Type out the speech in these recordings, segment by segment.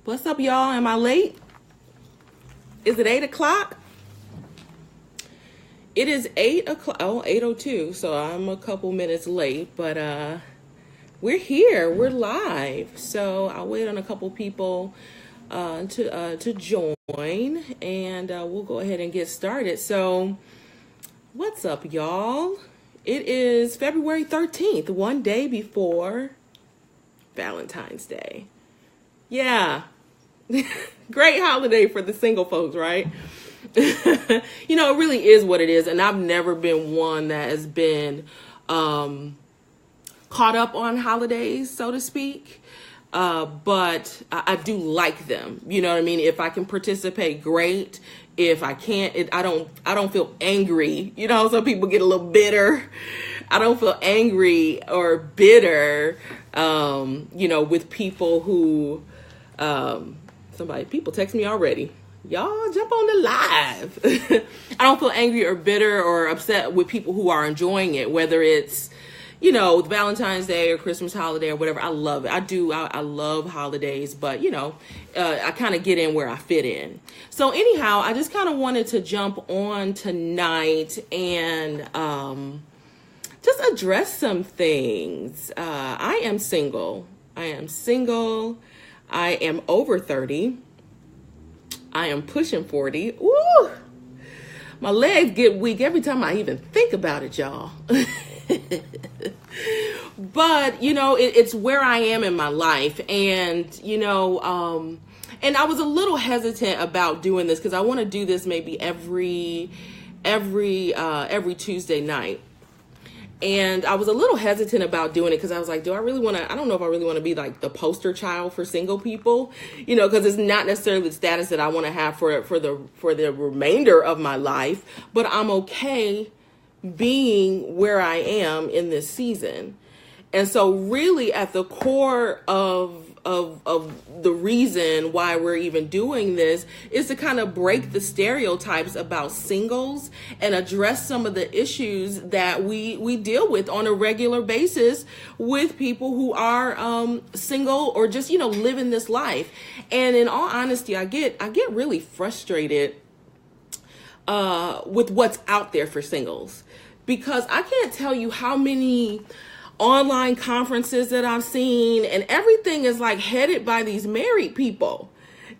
What's up, y'all? Am I late? Is it 8 o'clock? It is 8 o'clock. Oh, 8:02. So I'm a couple minutes late, but we're here. We're live. So I'll wait on a couple people to join, and we'll go ahead and get started. So what's up, y'all? It is February 13th, one day before Valentine's Day. Yeah. Great holiday for the single folks, right? You know, it really is what it is. And I've never been one that has been caught up on holidays, so to speak. But I do like them. You know what I mean? If I can participate, great. If I can't, I don't feel angry. You know, some people get a little bitter. I don't feel angry or bitter, you know, with people who, people text me already. Y'all jump on the live. I don't feel angry or bitter or upset with people who are enjoying it, whether it's, you know, Valentine's Day or Christmas holiday or whatever. I love it. I love holidays, but you know, I kind of get in where I fit in. So anyhow, I just kind of wanted to jump on tonight and just address some things. I am single. I am over 30. I am pushing 40. Woo! My legs get weak every time I even think about it, y'all. But, you know, it's where I am in my life. And, you know, and I was a little hesitant about doing this because I want to do this maybe every Tuesday night. And I was a little hesitant about doing it because I was like, I don't know if I really want to be like the poster child for single people, you know, because it's not necessarily the status that I want to have for the remainder of my life, but I'm okay being where I am in this season. And so really at the core of the reason why we're even doing this is to kind of break the stereotypes about singles and address some of the issues that we deal with on a regular basis with people who are single or just, you know, living this life. And in all honesty, I get really frustrated with what's out there for singles, because I can't tell you how many online conferences that I've seen, and everything is like headed by these married people.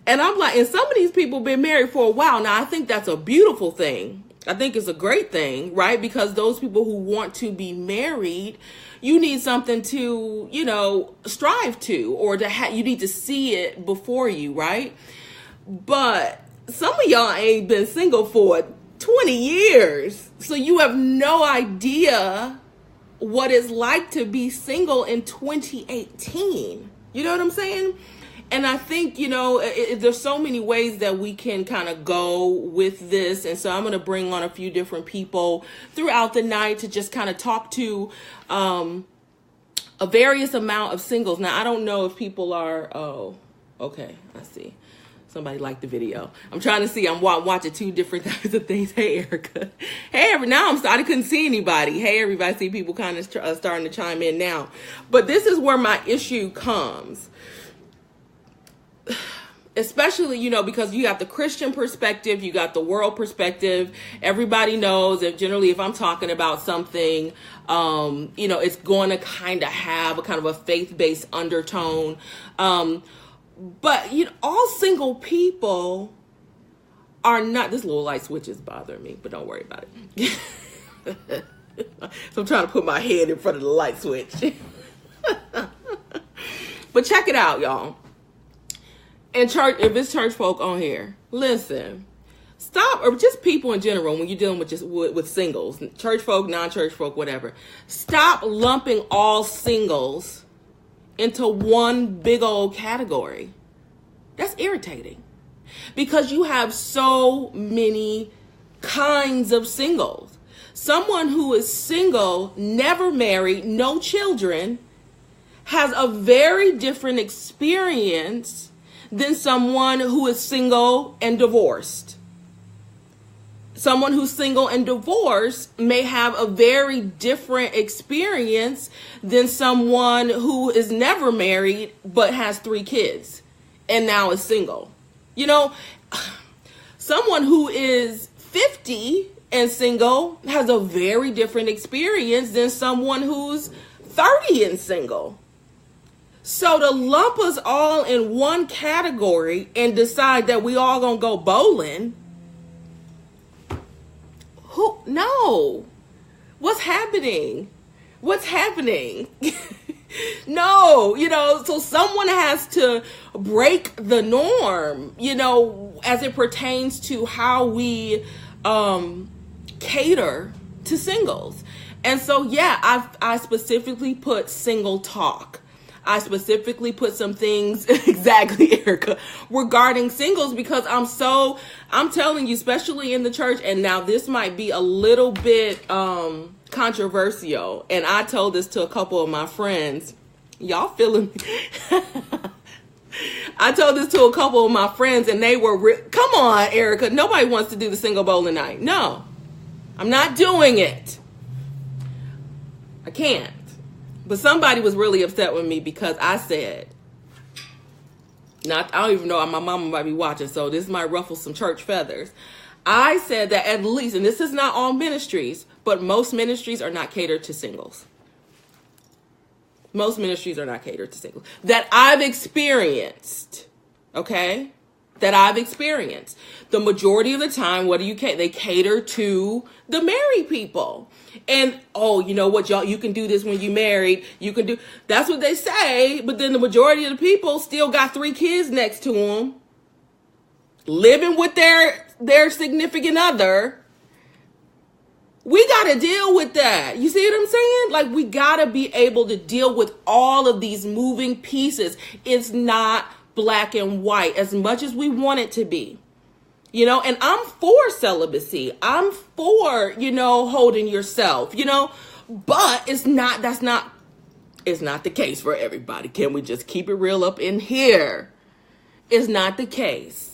And I'm like, and some of these people been married for a while. Now, I think that's a beautiful thing. I think it's a great thing, right? Because those people who want to be married, you need something to, you know, strive to, or you need to see it before you, right? But some of y'all ain't been single for 20 years. So you have no idea what it's like to be single in 2018. You know what I'm saying? And I think, you know, there's so many ways that we can kind of go with this. And so I'm going to bring on a few different people throughout the night to just kind of talk to a various amount of singles. Now, I don't know if people are, oh, okay, I see. Somebody liked the video. I'm trying to see. I'm watching two different kinds of things. Hey, Erica. Hey, I couldn't see anybody. Hey, everybody. See people kind of starting to chime in now. But this is where my issue comes. Especially, you know, because you got the Christian perspective, you got the world perspective. Everybody knows that generally if I'm talking about something, you know, it's going to kind of have a kind of a faith-based undertone. But, you know, all single people are not, this little light switch is bothering me, but don't worry about it. So I'm trying to put my head in front of the light switch. But check it out, y'all. And church, if it's church folk on here, listen, stop, or just people in general, when you're dealing with singles, church folk, non-church folk, whatever, stop lumping all singles into one big old category. That's irritating, because you have so many kinds of singles. Someone who is single, never married, no children, has a very different experience than someone who is single and divorced. Someone who's single and divorced may have a very different experience than someone who is never married but has 3 kids and now is single. You know, someone who is 50 and single has a very different experience than someone who's 30 and single. So to lump us all in one category and decide that we all gonna go bowling, no. What's happening? What's happening? No, so someone has to break the norm, as it pertains to how we cater to singles. And so, yeah, I specifically put single talk. I specifically put some things, exactly, Erica, regarding singles, because I'm telling you, especially in the church, and now this might be a little bit controversial, and I told this to a couple of my friends. Y'all feeling me? I told this to a couple of my friends, and they were, come on, Erica, nobody wants to do the single bowling night. No, I'm not doing it. I can't. But somebody was really upset with me because I said, I don't even know, my mama might be watching, so this might ruffle some church feathers. I said that at least, and this is not all ministries, but most ministries are not catered to singles. Most ministries are not catered to singles. That I've experienced, okay? That I've experienced. The majority of the time, what do you cater? They cater to the married people. And, you know what, y'all, you can do this when you married. You can do, that's what they say. But then the majority of the people still got 3 kids next to them, living with their significant other. We got to deal with that. You see what I'm saying? Like, we got to be able to deal with all of these moving pieces. It's not black and white as much as we want it to be. And I'm for celibacy. I'm for, holding yourself, but it's not the case for everybody. Can we just keep it real up in here? It's not the case.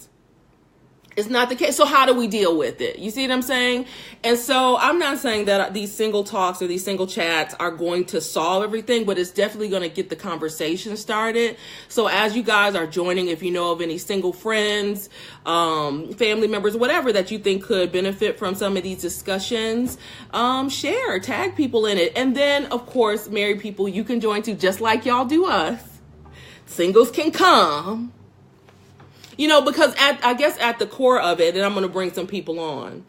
It's not the case. So how do we deal with it? You see what I'm saying? And so I'm not saying that these single talks or these single chats are going to solve everything, but it's definitely going to get the conversation started. So as you guys are joining, if you know of any single friends, family members, whatever that you think could benefit from some of these discussions, share, tag people in it. And then, of course, married people, you can join too, just like y'all do us. Singles can come. Because I guess at the core of it, and I'm going to bring some people on,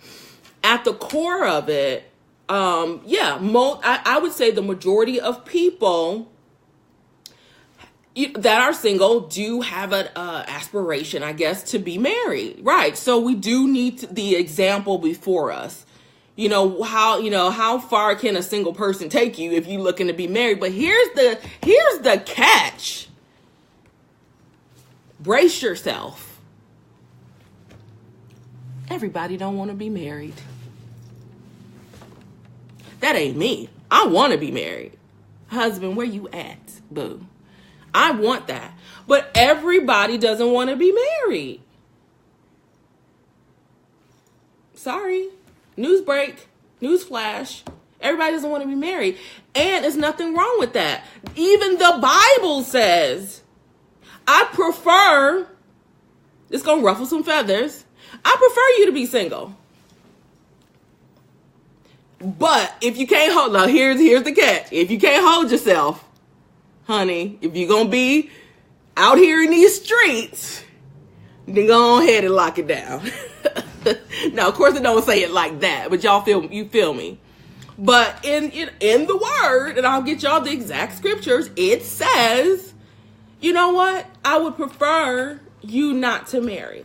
at the core of it, I would say the majority of people that are single do have an aspiration, I guess, to be married, right? So we do need the example before us. How far can a single person take you if you're looking to be married? But here's the catch. Brace yourself. Everybody don't want to be married. That ain't me. I want to be married. Husband, where you at, boo? I want that. But everybody doesn't want to be married. Sorry. News break. News flash. Everybody doesn't want to be married. And there's nothing wrong with that. Even the Bible says, I prefer, it's going to ruffle some feathers, I prefer you to be single. But if you can't hold, now here's the catch. If you can't hold yourself, honey, if you're going to be out here in these streets, then go ahead and lock it down. Now, of course, I don't say it like that, but you feel me. But in the word, and I'll get y'all the exact scriptures, it says, you know what? I would prefer you not to marry.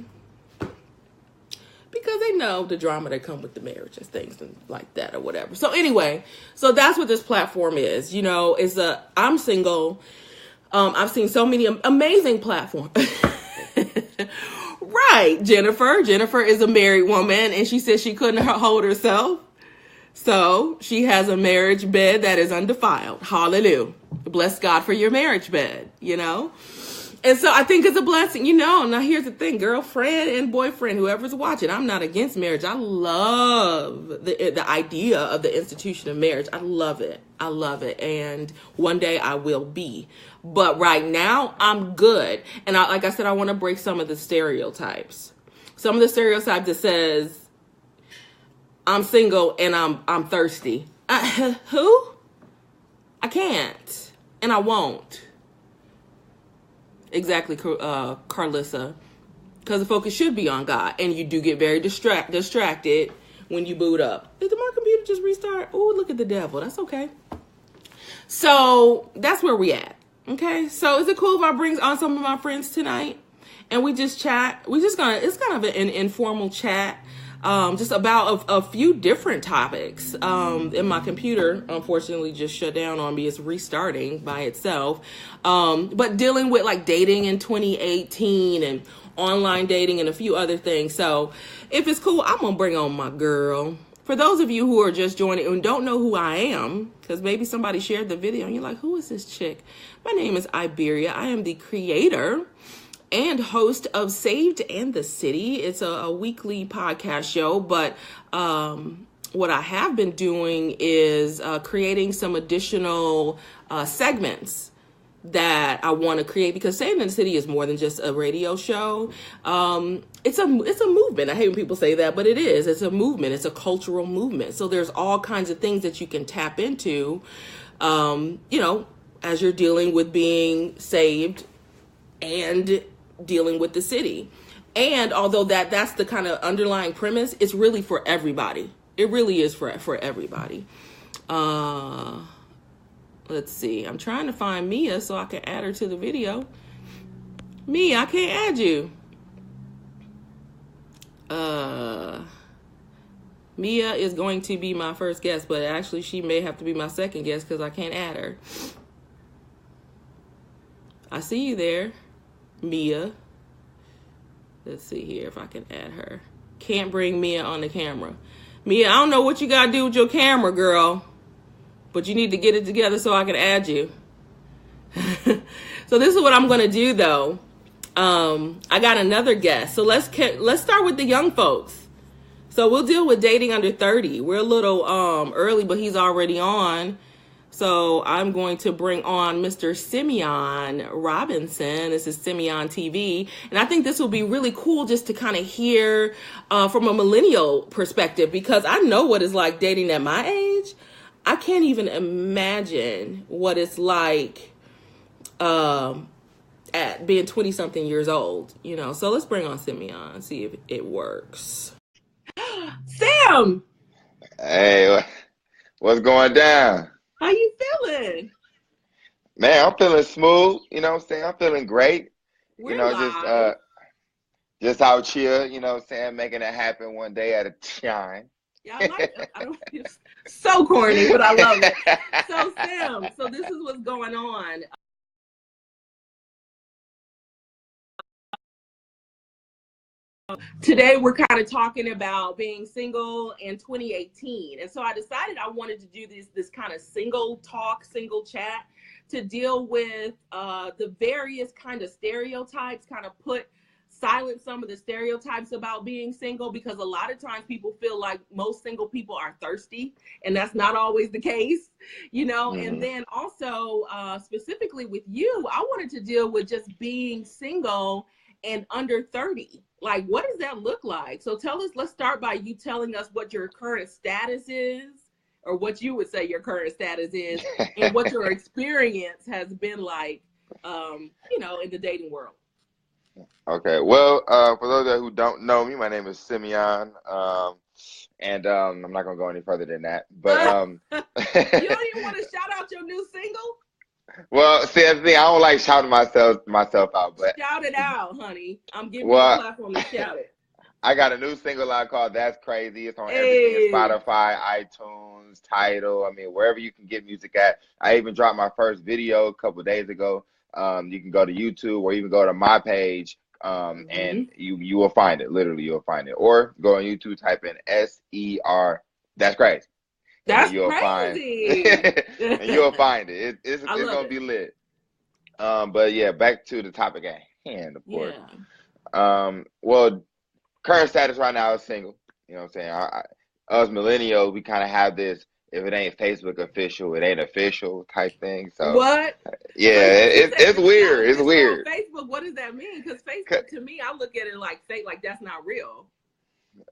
Because they know the drama that come with the marriage and things and like that or whatever. So anyway, so that's what this platform is. I'm single. I've seen so many amazing platforms. Right, Jennifer. Jennifer is a married woman, and she said she couldn't hold herself. So she has a marriage bed that is undefiled. Hallelujah. Bless God for your marriage bed, And so I think it's a blessing, Now here's the thing, girlfriend and boyfriend, whoever's watching, I'm not against marriage. I love the idea of the institution of marriage. I love it. I love it. And one day I will be. But right now I'm good. And like I said, I want to break some of the stereotypes. Some of the stereotypes that says I'm single and I'm thirsty. Who? I can't. And I won't. Exactly, Carlissa. Because the focus should be on God. And you do get very distracted when you boot up. Did my computer just restart? Oh, look at the devil. That's okay. So that's where we at. Okay. So is it cool if I bring on some of my friends tonight? And we just chat? It's kind of an informal chat. Just about a few different topics. And my computer, unfortunately, just shut down on me. It's restarting by itself. But dealing with like dating in 2018 and online dating and a few other things. So if it's cool, I'm going to bring on my girl. For those of you who are just joining and don't know who I am, because maybe somebody shared the video and you're like, who is this chick? My name is Iberia. I am the creator and host of Saved and the City. It's a weekly podcast show, but what I have been doing is creating some additional segments that I want to create, because Saved and the City is more than just a radio show. It's a movement. I hate when people say that, but it is. It's a movement. It's a cultural movement. So there's all kinds of things that you can tap into, as you're dealing with being saved and dealing with the city. And although that's the kind of underlying premise, it's really for everybody. It really is for everybody. Let's see. I'm trying to find Mia so I can add her to the video. Mia, I can't add you. Mia is going to be my first guest, but actually she may have to be my second guest because I can't add her. I see you there, Mia. Let's see here if I can add her. Can't bring Mia on the camera. Mia, I don't know what you got to do with your camera, girl, but you need to get it together so I can add you. So this is what I'm going to do, though. I got another guest. So let's start with the young folks. So we'll deal with dating under 30. We're a little early, but he's already on. So I'm going to bring on Mr. Simeon Robinson. This is Simeon TV. And I think this will be really cool just to kind of hear from a millennial perspective, because I know what it's like dating at my age. I can't even imagine what it's like at being 20-something years old, So let's bring on Simeon, see if it works. Sam! Hey, what's going down? How you feeling? Man, I'm feeling smooth. You know what I'm saying? I'm feeling great. We're live. Just out here, making it happen one day at a time. Yeah, I like it. It's so corny, but I love it. So, Sam, this is what's going on. Today, we're kind of talking about being single in 2018. And so I decided I wanted to do this kind of single talk, single chat to deal with the various kind of stereotypes, kind of silence some of the stereotypes about being single, because a lot of times people feel like most single people are thirsty, and that's not always the case, Mm-hmm. And then also specifically with you, I wanted to deal with just being single and under 30. Like, what does that look like? So let's start by you telling us what your current status is, or what you would say your current status is, and what your experience has been like, in the dating world. Okay. Well, for those who don't know me, my name is Simeon, and I'm not going to go any further than that. But you don't even want to shout out your new single? Well, see, that's the thing. I don't like shouting myself out, but shout it out, honey. I'm giving you a platform to shout it. I got a new single out called "That's Crazy." It's on everything: Spotify, iTunes, Tidal. Wherever you can get music at. I even dropped my first video a couple of days ago. You can go to YouTube or even go to my page, and you will find it. Literally, you'll find it. Or go on YouTube, type in SER. That's crazy. That's crazy. And you'll find it. It's gonna be lit. But yeah, back to the topic at hand, of course. Yeah. Well, current status right now is single. You know what I'm saying? Us millennials, we kind of have this, if it ain't Facebook official, it ain't official type thing. So What? yeah, So you said it's if it's not weird. It's official on weird. Facebook, what does that mean? Because Facebook, to me, I look at it like fake, like that's not real.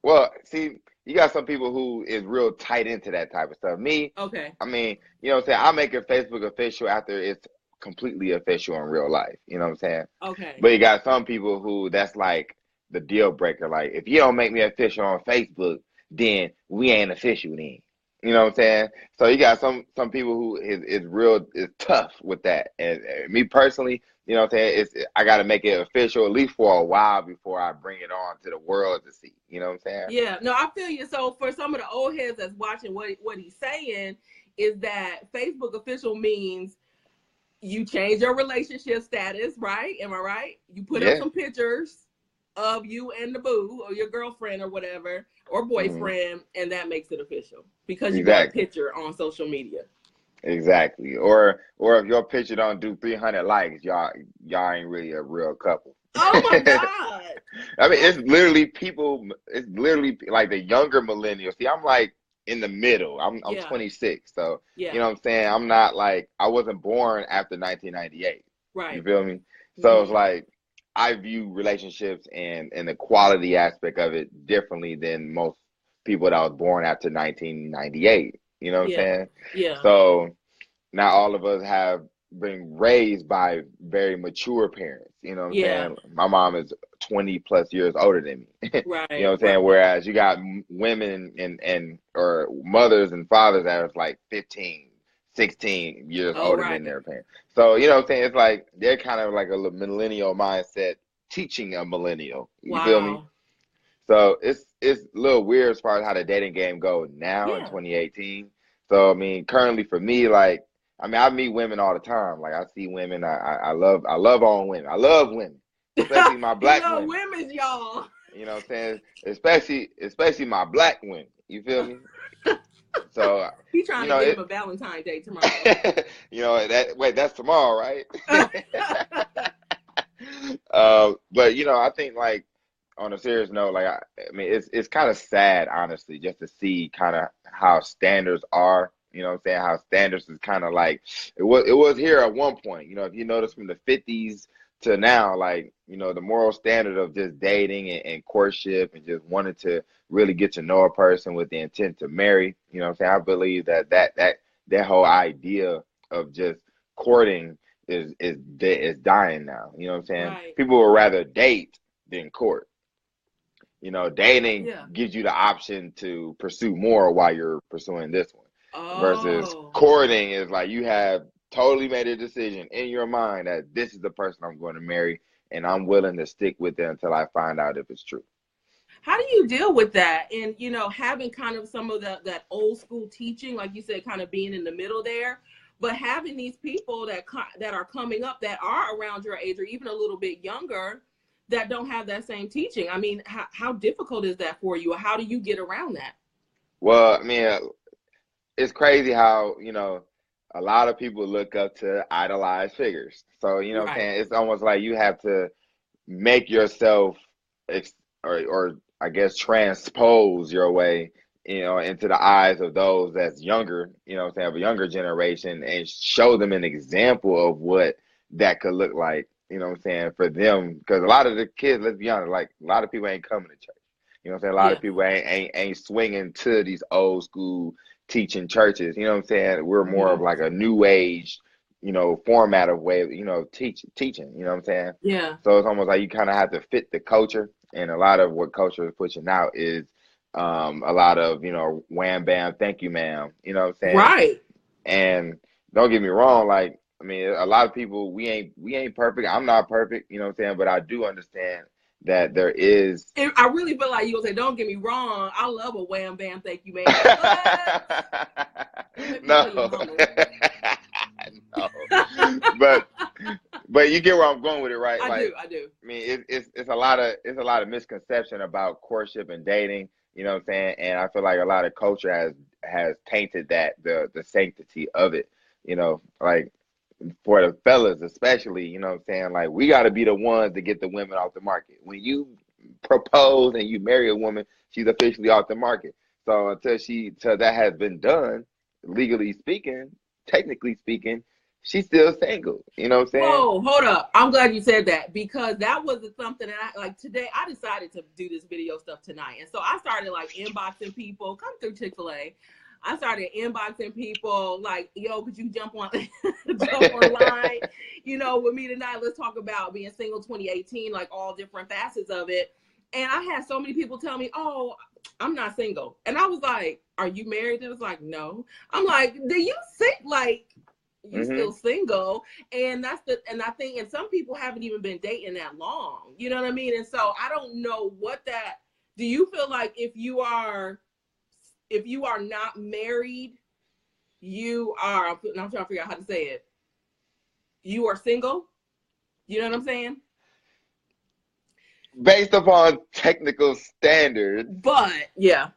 Well, see, you got some people who is real tight into that type of stuff. Me, Okay. I mean, you know what I'm saying? I'll make it Facebook official after it's completely official in real life. You know what I'm saying? Okay. But you got some people who that's like the deal breaker. Like, if you don't make me official on Facebook, then we ain't official then. You know what I'm saying? So you got some people who is tough with that. And me personally, you know what I'm saying? I got to make it official at least for a while before I bring it on to the world to see. You know what I'm saying? Yeah. No, I feel you. So for some of the old heads that's watching, what he's saying is that Facebook official means you change your relationship status, right? Am I right? You put up Yeah. some pictures of you and the boo or your girlfriend or whatever or Hmm. boyfriend, and that makes it official because you got a Exactly. picture on social media. Exactly. Or if your picture don't do 300 likes, y'all ain't really a real couple. Oh my God. I mean, it's literally people. It's literally like the younger millennials. See, I'm like in the middle. I'm Yeah. 26, so you Yeah. know what I'm saying. I'm not like I wasn't born after 1998. You Right. feel me? So it's Mm-hmm. like I view relationships and the quality aspect of it differently than most people that was born after 1998. You know what I'm Yeah. saying? Yeah. So not all of us have been raised by very mature parents. You know what I'm Yeah. saying? My mom is 20 plus years older than me. You know Right. what I'm saying? Right. Whereas you got women and or mothers and fathers that are like 15, 16 years Oh, older than right. their parents. So, you know what I'm saying? It's like they're kind of like a millennial mindset teaching a millennial. You feel me? Wow. So it's a little weird as far as how the dating game goes now in Yeah. 2018. So I mean, currently for me, like I mean, I meet women all the time. Like I see women, I love all women. I love women, especially my He black love women. women, y'all. You know what I'm saying? Especially my black women. You feel me? So He trying you to know get him it. a Valentine's Day tomorrow. You know that. Wait, that's tomorrow, right? But you know, I think like on a serious note, like I mean, it's kind of sad, honestly, just to see kind of how standards are. You know what I'm saying? How standards is kind of like it was here at one point. You know, if you notice from the 50s to now, like you know, the moral standard of just dating and courtship and just wanting to really get to know a person with the intent to marry. You know what I'm saying? I believe that whole idea of just courting is dying now. You know what I'm saying? Right. People would rather date than court. You know, dating Yeah. gives you the option to pursue more while you're pursuing this one. Versus Oh. courting is like you have totally made a decision in your mind that this is the person I'm going to marry and I'm willing to stick with it until I find out if it's true. How do you deal with that? And having kind of some of that old school teaching, like you said, kind of being in the middle there, but having these people that are coming up that are around your age or even a little bit younger that don't have that same teaching. I mean, how difficult is that for you? Or how do you get around that? Well, I mean, it's crazy how, you know, a lot of people look up to idolized figures. So, you know what I'm Right. saying? It's almost like you have to make yourself or I guess transpose your way, you know, into the eyes of those that's younger, you know what I'm saying, of a younger generation and show them an example of what that could look like, you know what I'm saying, for them. Because a lot of the kids, let's be honest, like a lot of people ain't coming to church. You know what I'm saying? A lot of Yeah. people ain't swinging to these old school teaching churches. You know what I'm saying? We're more Hmm. of like a new age, you know, format of way, you know, teaching. You know what I'm saying? Yeah. So it's almost like you kind of have to fit the culture, and a lot of what culture is pushing out is a lot of, you know, wham bam, thank you, ma'am. You know what I'm saying? Right. And don't get me wrong, like I mean, a lot of people we ain't perfect. I'm not perfect, you know what I'm saying, but I do understand that there is. I really feel like you gonna say, "Don't get me wrong, I love a wham bam, thank you, ma'am." But don't make me No. tell your mama. No. But you get where I'm going with it, right? I Like, do. I do. I mean, it's a lot of misconception about courtship and dating. You know what I'm saying? And I feel like a lot of culture has tainted that the sanctity of it. You know, like for the fellas especially, you know what I'm saying? Like, we got to be the ones to get the women off the market. When you propose and you marry a woman, she's officially off the market. So till that has been done, legally speaking, technically speaking, she's still single. You know what I'm saying? Whoa, hold up. I'm glad you said that, because that was something that I like today. I decided to do this video stuff tonight. And so I started like inboxing people, come through Chick-fil-A. I started inboxing people like, yo, could you jump online, with me tonight? Let's talk about being single 2018, like all different facets of it. And I had so many people tell me, oh, I'm not single. And I was like, are you married? And it was like, no. I'm like, do you think like you're still single? And I think, and some people haven't even been dating that long. You know what I mean? And so I don't know do you feel like if you are not married, I'm trying to figure out how to say it. You are single? You know what I'm saying? Based upon technical standards. But yeah.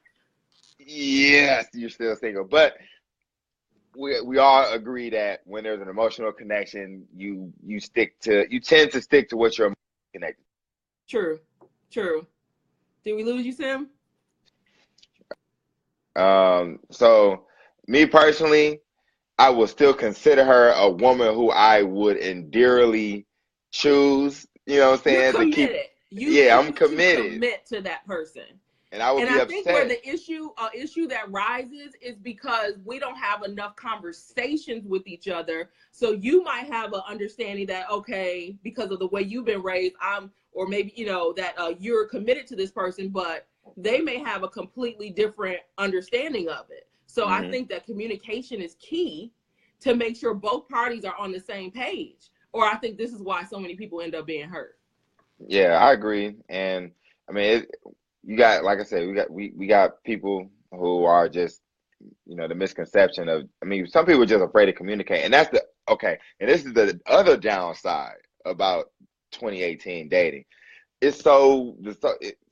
Yes, you're still single. But we all agree that when there's an emotional connection, you tend to stick to what you're connected. True. Did we lose you, Sam? So me personally, I will still consider her a woman who I would endearly choose. You know what I'm saying? You're committed. I'm committed. Commit to that person. And I would be upset. I think where the issue that rises is because we don't have enough conversations with each other. So you might have an understanding that, okay, because of the way you've been raised, or maybe, that you're committed to this person, but they may have a completely different understanding of it. So I think that communication is key to make sure both parties are on the same page. Or I think this is why so many people end up being hurt. Yeah, I agree. And I mean, you got, like I said, we got people who are just, the misconception of, some people are just afraid to communicate. And that's and this is the other downside about 2018 dating. It's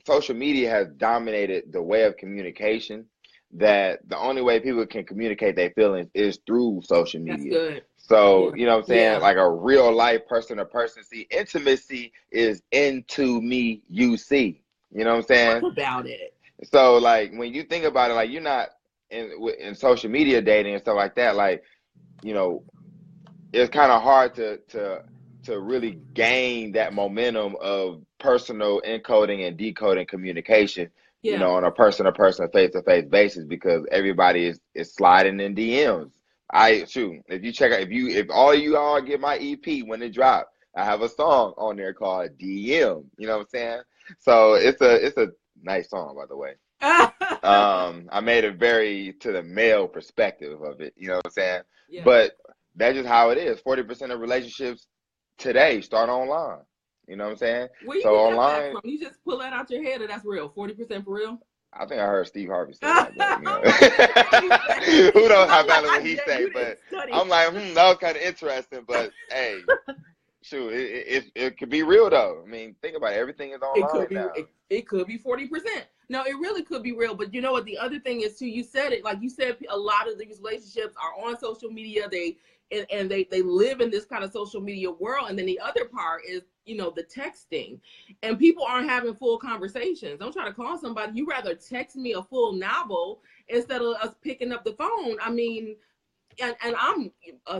social media has dominated the way of communication, that the only way people can communicate their feelings is through social media. That's good. So, you know what I'm saying? Like a real life person to person. See, intimacy is into me, you see. You know what I'm saying? Talk about it. So, like, when you think about it, like, you're not in social media dating and stuff like that. Like, it's kind of hard to really gain that momentum of personal encoding and decoding communication. On a person-to-person, face-to-face basis, because everybody is sliding in DMs. If you check out, if all you all get my EP when it drops, I have a song on there called DM. You know what I'm saying? So it's a nice song, by the way. I made it very to the male perspective of it. You know what I'm saying? Yeah. But that's just how it is. 40% of relationships today start online. You know what I'm saying? Where you get online, that from? You just pull that out your head, and that's real. 40% for real? I think I heard Steve Harvey say that. But, who knows how valid what he say? But I'm like, that was kind of interesting. But hey, shoot, it could be real though. Think about it. Everything is online now. It could be 40%. No, it really could be real. But you know what? The other thing is too. You said it. Like you said, a lot of these relationships are on social media. They live in this kind of social media world. And then the other part is, the texting, and people aren't having full conversations. Don't try to call somebody. You rather text me a full novel instead of us picking up the phone. And I'm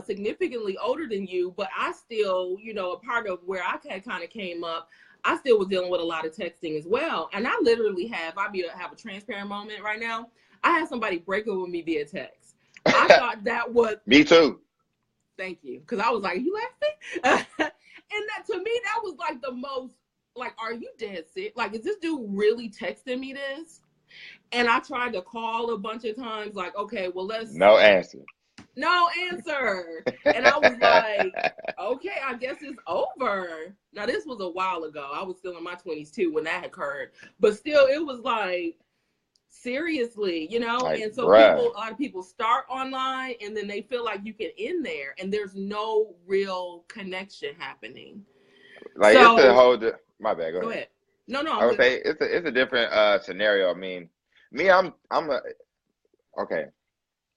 significantly older than you, but I still, a part of where I kind of came up, I still was dealing with a lot of texting as well. And I literally have a transparent moment right now. I had somebody break up with me via text. I thought that was... Me too. Thank you. Because I was like, you laughing? And that, to me, that was like the most, like, are you dead sick? Like, is this dude really texting me this? And I tried to call a bunch of times, like, okay, well, No answer. No answer. And I was like, okay, I guess it's over. Now, this was a while ago. I was still in my 20s, too, when that occurred. But still, it was like, seriously, Like, and so a lot of people start online, and then they feel like you can end there, and there's no real connection happening. Like, it's a whole... My bad, go ahead. No, I would say it's a different scenario. Okay.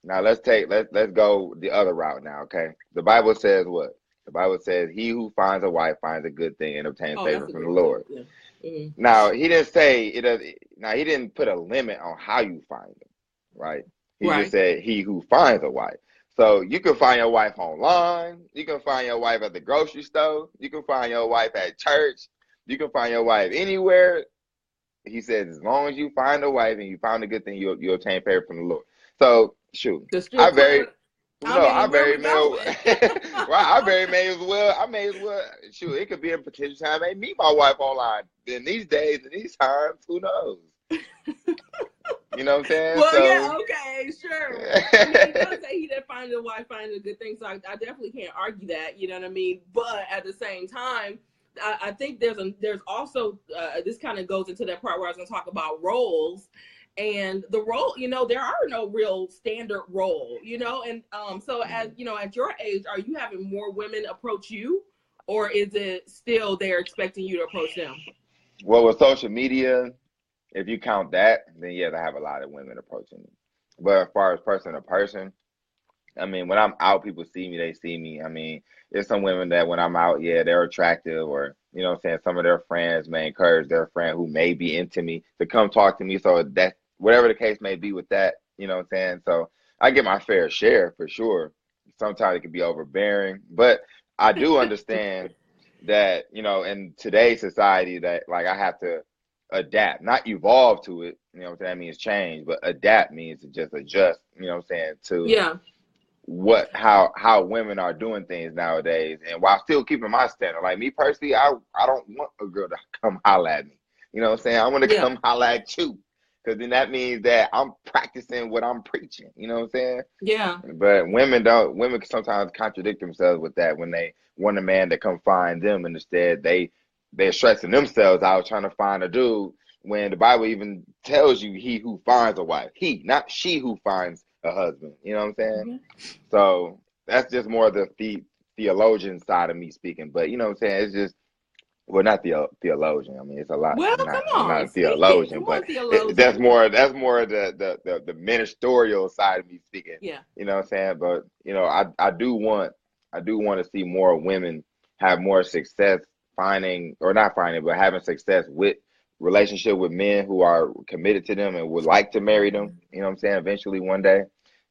Now let's go the other route now, okay? The Bible says what? The Bible says, "He who finds a wife finds a good thing and obtains Oh, favor that's a from the good one too. Lord." Yeah. Mm-hmm. Now he didn't say it. Now he didn't put a limit on how you find them, right? He just Right. said, "He who finds a wife." So you can find your wife online. You can find your wife at the grocery store. You can find your wife at church. You can find your wife anywhere. He says, as long as you find a wife and you find a good thing, you'll obtain favor from the Lord. So shoot, The strip I club. very I no, I mean, where very we may going? well, I very may as well. I may as well. Shoot, it could be a potential time I meet my wife online. In these days, in these times, who knows? You know what I'm saying? Well, yeah, So okay, sure. I mean, he does say he did find a wife, finding a good thing, so I definitely can't argue that. You know what I mean? But at the same time, I think there's also this kind of goes into that part where I was going to talk about roles. And the role, there are no real standard role, and so as at your age, are you having more women approach you, or is it still they're expecting you to approach them? well, with social media, if you count that, then yes, I have a lot of women approaching me. But as far as person to person, I mean, when I'm out, people see me, they see me. I mean, there's some women that when I'm out, yeah, they're attractive, or, you know what I'm saying, some of their friends may encourage their friend who may be into me to come talk to me. So that, whatever the case may be with that, you know what I'm saying? So I get my fair share for sure. Sometimes it can be overbearing, but I do understand that, in today's society that like I have to adapt, not evolve to it. You know what I'm saying? That means change, but adapt means to just adjust, you know what I'm saying, to Yeah, how women are doing things nowadays, and while still keeping my standard. Like me personally, I don't want a girl to come holla at me. You know what I'm saying? I want to yeah, come holla at you, because then that means that I'm practicing what I'm preaching. You know what I'm saying? yeah, But women don't. Women sometimes contradict themselves with that when they want a man to come find them, and instead they're stressing themselves out trying to find a dude. When the Bible even tells you, he who finds a wife, he, not she, who finds a husband. You know what I'm saying? hmm, So that's just more of the theologian side of me speaking. But you know what I'm saying? It's just, well, not the theologian. I mean, it's a lot. well, come I'm not on, a speak it. theologian, Come but on, theologian. that's more of the ministerial side of me speaking. Yeah, You know what I'm saying? But I do want to see more women have more success finding, or not finding, but having success with relationship with men who are committed to them and would like to marry them. You know what I'm saying? Eventually, one day.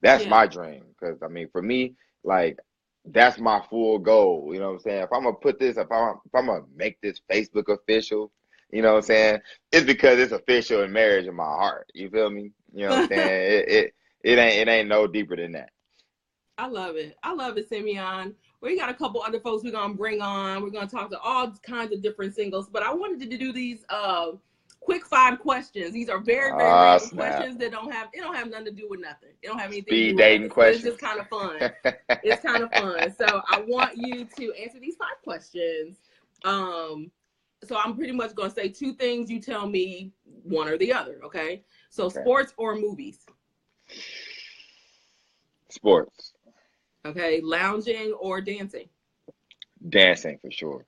That's yeah, my dream. Because I mean, for me, like, that's my full goal. You know what I'm saying? If I'm gonna put this, if I'm gonna make this Facebook official, you know what I'm saying? It's because it's official in marriage in my heart. You feel me? You know what I'm saying? It ain't no deeper than that. I love it. I love it, Simeon. We got a couple other folks we're gonna bring on. We're gonna talk to all kinds of different singles, but I wanted to do these quick 5 questions. These are very, very Ah, random snap. questions that don't have nothing to do with nothing. They don't have anything to do Speed with dating us, but it's questions. just kind of fun. It's kind of fun. So I want you to answer these 5 questions. Um, so I'm pretty much gonna say 2 things. You tell me one or the other. Okay. So Okay. sports or movies. Sports. Okay. Lounging or dancing. Dancing for sure.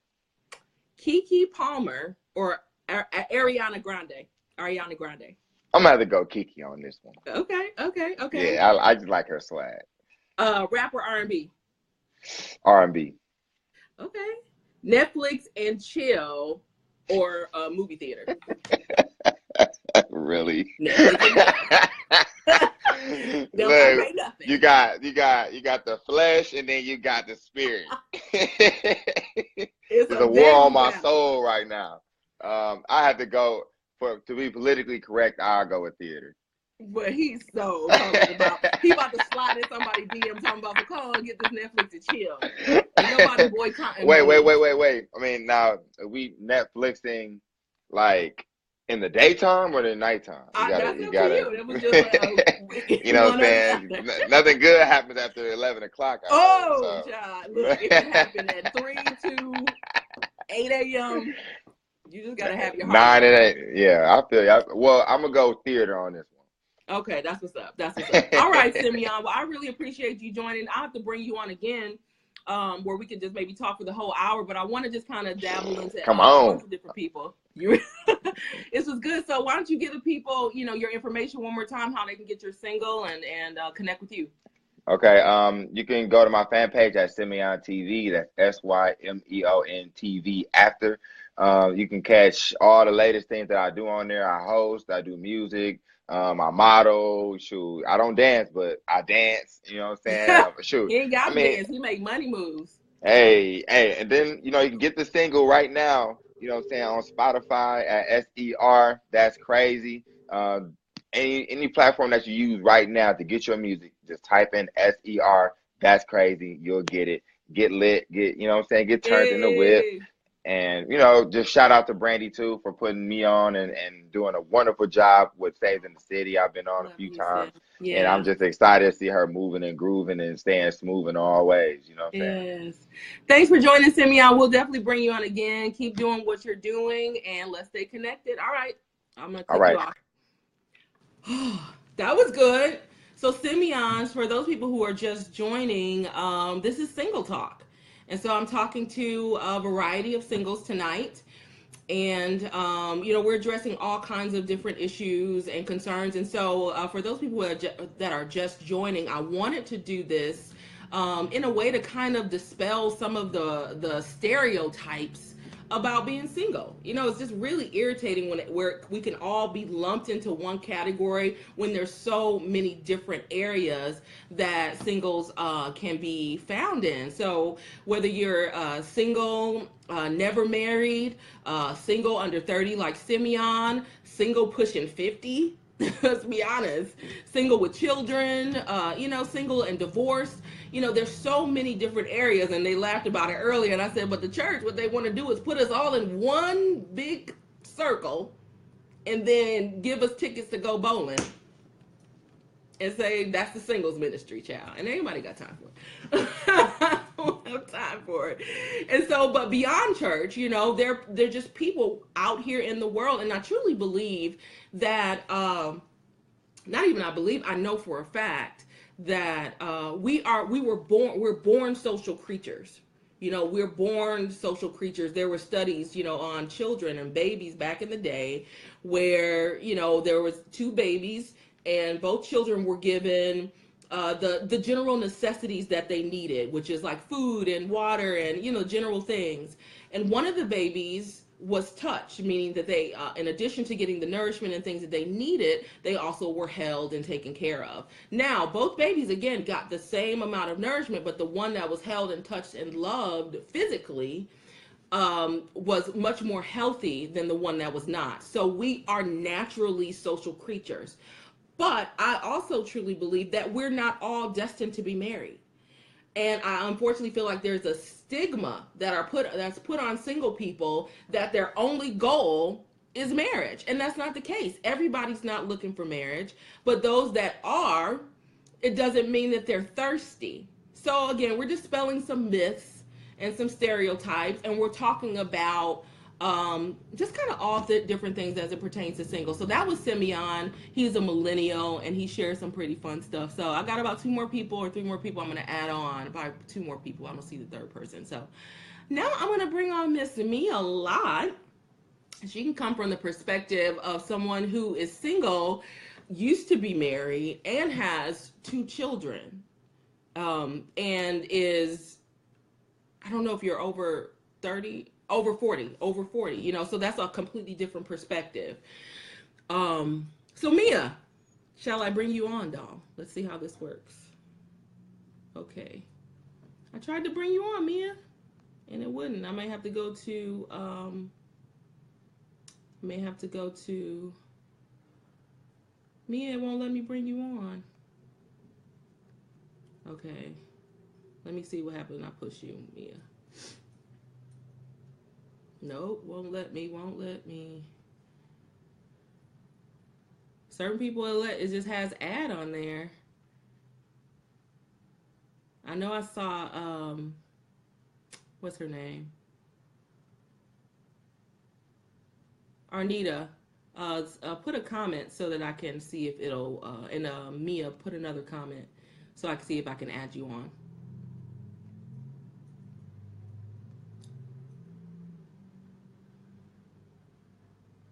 Kiki Palmer or Ariana Grande. Ariana Grande. I'm gonna have to go Kiki on this one. Okay. Okay. Okay. Yeah, I just like her swag. Rap or R&B. R&B. Okay. Netflix and chill or movie theater. Really? Netflix and chill. Don't gotta Look, pay nothing. you got the flesh, and then you got the spirit. It's There's a a war on daily my battle. soul right now. I have to go to be politically correct. I'll go with theater. But he's so talking about he about to slide in somebody DM talking about, come on, get this Netflix and chill. Ain't nobody boycotting Wait, wait, me. wait, wait, wait. I mean, now are we Netflixing like in the daytime or the nighttime? That's You up to gotta. you. It was just You know what I'm one or the saying? other. Nothing good happens after 11 o'clock. I heard Oh, so. child. Look, if it happened at 3 to 8 a.m., you just got to have your heart Nine and ready. 8. Yeah, I feel you. Well, I'm gonna go theater on this Okay, that's what's up. That's what's up. All right, Simeon. Well, I really appreciate you joining. I have to bring you on again, where we could just maybe talk for the whole hour. But I want to just kind of dabble into Come a bunch on. of different people. You This was good. So why don't you give the people, your information one more time, how they can get your single and connect with you. Okay, you can go to my fan page at Simeon TV. That's SYMEON TV After. You can catch all the latest things that I do on there. I host, I do music, I model. Shoot, I don't dance, but I dance. You know what I'm saying? Shoot, He ain't I got to mean, dance. He make money moves. hey, and then you can get the single right now. You know what I'm saying, on Spotify at SER. That's crazy. Any platform that you use right now to get your music, just type in SER. That's crazy. You'll get it. Get lit. What I'm saying, get turned in the whip. Hey. And just shout out to Brandy too for putting me on and doing a wonderful job with Saves in the City. I've been on a Love few you, times, sis. and I'm Yeah. just excited to see her moving and grooving and staying smooth in all ways. You know what I'm saying? Yes. Thanks for joining, Simeon. We'll definitely bring you on again. Keep doing what you're doing, and let's stay connected. All right. I'm going to All click you right. off. That was good. So, Simeons, for those people who are just joining, this is Single Talk. And so I'm talking to a variety of singles tonight. And, we're addressing all kinds of different issues and concerns. And so for those people that are just joining, I wanted to do this in a way to kind of dispel some of the stereotypes about being single. It's just really irritating where we can all be lumped into one category when there's so many different areas that singles can be found in. So whether you're single, never married, single under 30 like Simeon, single pushing 50, let's be honest, single with children, single and divorced. There's so many different areas, and they laughed about it earlier. And I said, but the church, what they want to do is put us all in one big circle and then give us tickets to go bowling and say that's the singles ministry, child. And anybody got time for it. I don't have time for it. And so, but beyond church, they're just people out here in the world. And I truly believe that, not even I believe, I know for a fact that we're born social creatures. We're born social creatures. There were studies, on children and babies back in the day where, there was two babies and both children were given the general necessities that they needed, which is like food and water and, general things. And one of the babies was touched, meaning that they, in addition to getting the nourishment and things that they needed, they also were held and taken care of. Now, both babies, again, got the same amount of nourishment, but the one that was held and touched and loved physically was much more healthy than the one that was not. So we are naturally social creatures. But I also truly believe that we're not all destined to be married. And I unfortunately feel like there's a stigma that's put on single people that their only goal is marriage. And that's not the case. Everybody's not looking for marriage, but those that are, it doesn't mean that they're thirsty. So again, we're dispelling some myths and some stereotypes, and we're talking about just kind of all the different things as it pertains to single. So that was Simeon. He's a millennial and he shares some pretty fun stuff. So I got about 2 more people or 3 more people I'm going to add on. Probably 2 more people. I don't see the third person. So now I'm going to bring on Miss Mia Lott. She can come from the perspective of someone who is single, used to be married, and has 2 children. And is, I don't know if you're over 30, over 40, so that's a completely different perspective. So Mia, shall I bring you on, doll? Let's see how this works. Okay. I tried to bring you on, Mia, and it wouldn't. I may have to go to, Mia, it won't let me bring you on. Okay. Let me see what happened when I push you, Mia. Nope, won't let me. Certain people it just has ad on there. I know I saw what's her name? Arnita put a comment so that I can see if it'll and Mia put another comment so I can see if I can add you on.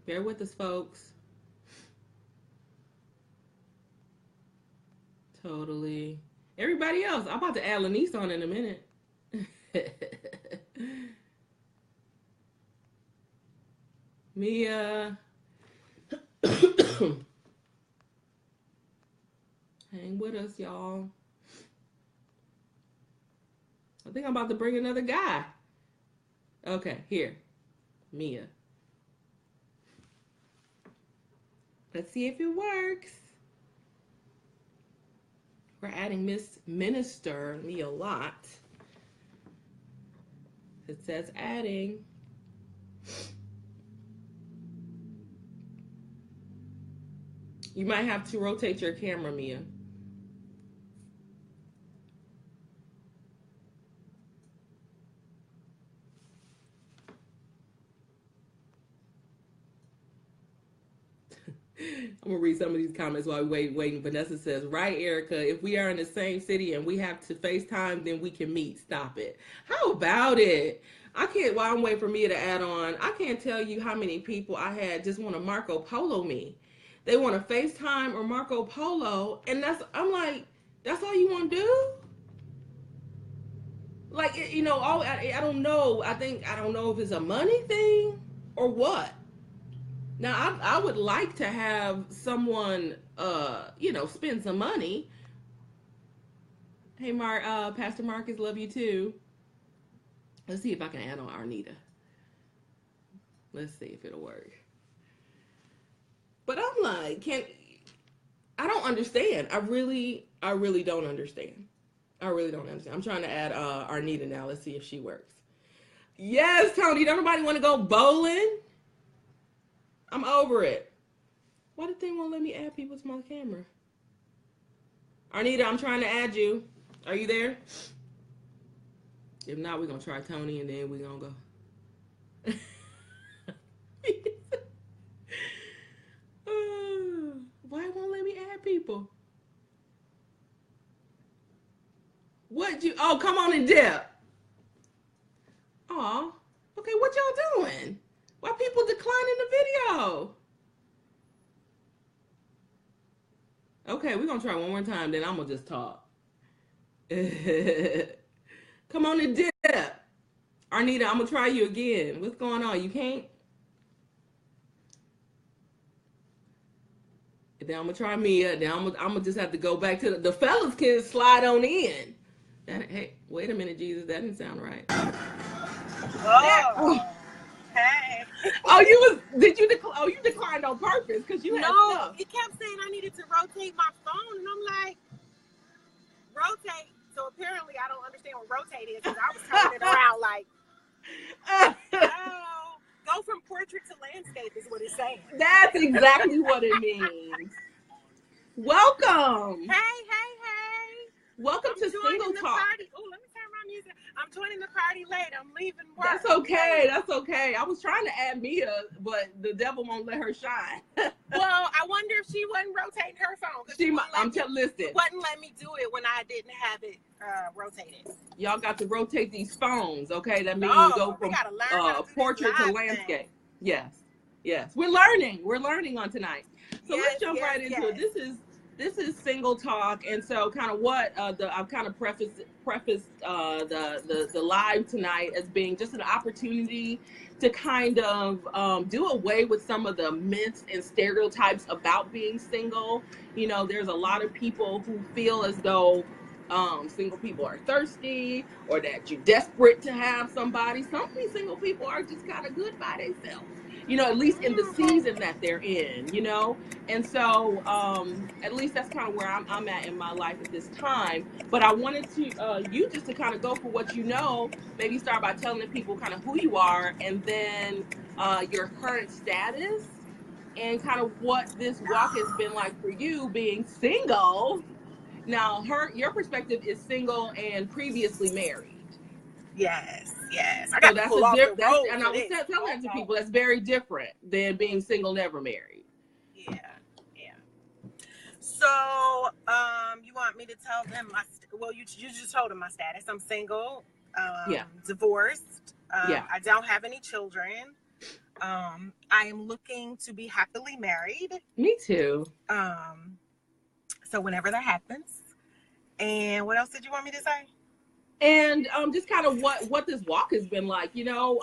Bear with us, folks. Totally. Everybody else, I'm about to add Lanice on in a minute. Mia. Hang with us, y'all. I think I'm about to bring another guy. Okay, here. Mia. Let's see if it works. We're adding Miss Minister Mia Lot. It says adding. You might have to rotate your camera, Mia. I'm gonna read some of these comments while we're waiting. Vanessa says, right, Erica, if we are in the same city and we have to FaceTime, then we can meet. Stop it. How about it? I can't, while I'm waiting for Mia to add on, I can't tell you how many people I had just want to Marco Polo me. They want to FaceTime or Marco Polo, and I'm like, that's all you want to do? Like, I don't know. I don't know if it's a money thing or what. Now, I would like to have someone, spend some money. Hey, Pastor Marcus, love you too. Let's see if I can add on Arnita. Let's see if it'll work. But I'm like, I don't understand. I really don't understand. I really don't understand. I'm trying to add Arnita now. Let's see if she works. Yes, Tony. Don't nobody want to go bowling? I'm over it. Why did they want to let me add people to my camera? Arnita, I'm trying to add you. Are you there? If not, we're going to try Tony and then we're going to go. Why won't let me add people? Oh, come on and dip. Aw. Okay, what y'all doing? Why people declining the video? Okay, we're going to try one more time, then I'm going to just talk. Come on and dip. Arnita, I'm going to try you again. What's going on? You can't? Then I'm going to try Mia. Then I'm going to just have to go back to the fellas can slide on in. Hey, wait a minute, Jesus. That didn't sound right. Oh. Hey. Oh, you declined on purpose because you had stuff. It kept saying I needed to rotate my phone, and I'm like, rotate. So apparently I don't understand what rotate is because I was turning it around like, oh, go from portrait to landscape is what it's saying. That's exactly what it means. Welcome. Hey. Welcome to Single Talk. Oh, let me turn my music. I'm joining the party late. I'm leaving work. That's okay. That's okay. I was trying to add Mia, but the devil won't let her shine. Well, I wonder if she wasn't rotating her phone. Listen. Wouldn't let me do it when I didn't have it rotated. Y'all got to rotate these phones, okay? That means you go from portrait to landscape. Thing. Yes. We're learning on tonight. So let's jump right into it. This is Single Talk, and so kind of what I've kind of prefaced the live tonight as being just an opportunity to kind of do away with some of the myths and stereotypes about being single. You know, there's a lot of people who feel as though single people are thirsty or that you're desperate to have somebody. Some single people are just kind of good by themselves. You know, at least in the season that they're in, you know? And so at least that's kind of where I'm at in my life at this time. But I wanted to you just to kind of go for what you know, maybe start by telling the people kind of who you are and then your current status and kind of what this walk has been like for you being single. Now, your perspective is single and previously married. Yes. I got to pull off the road. And I was telling that to people, that's very different than being single, never married. Yeah. So, you want me to tell them you just told them my status. I'm single, divorced. I don't have any children. I am looking to be happily married. Me too. So whenever that happens. And what else did you want me to say? And just kind of what this walk has been like, you know,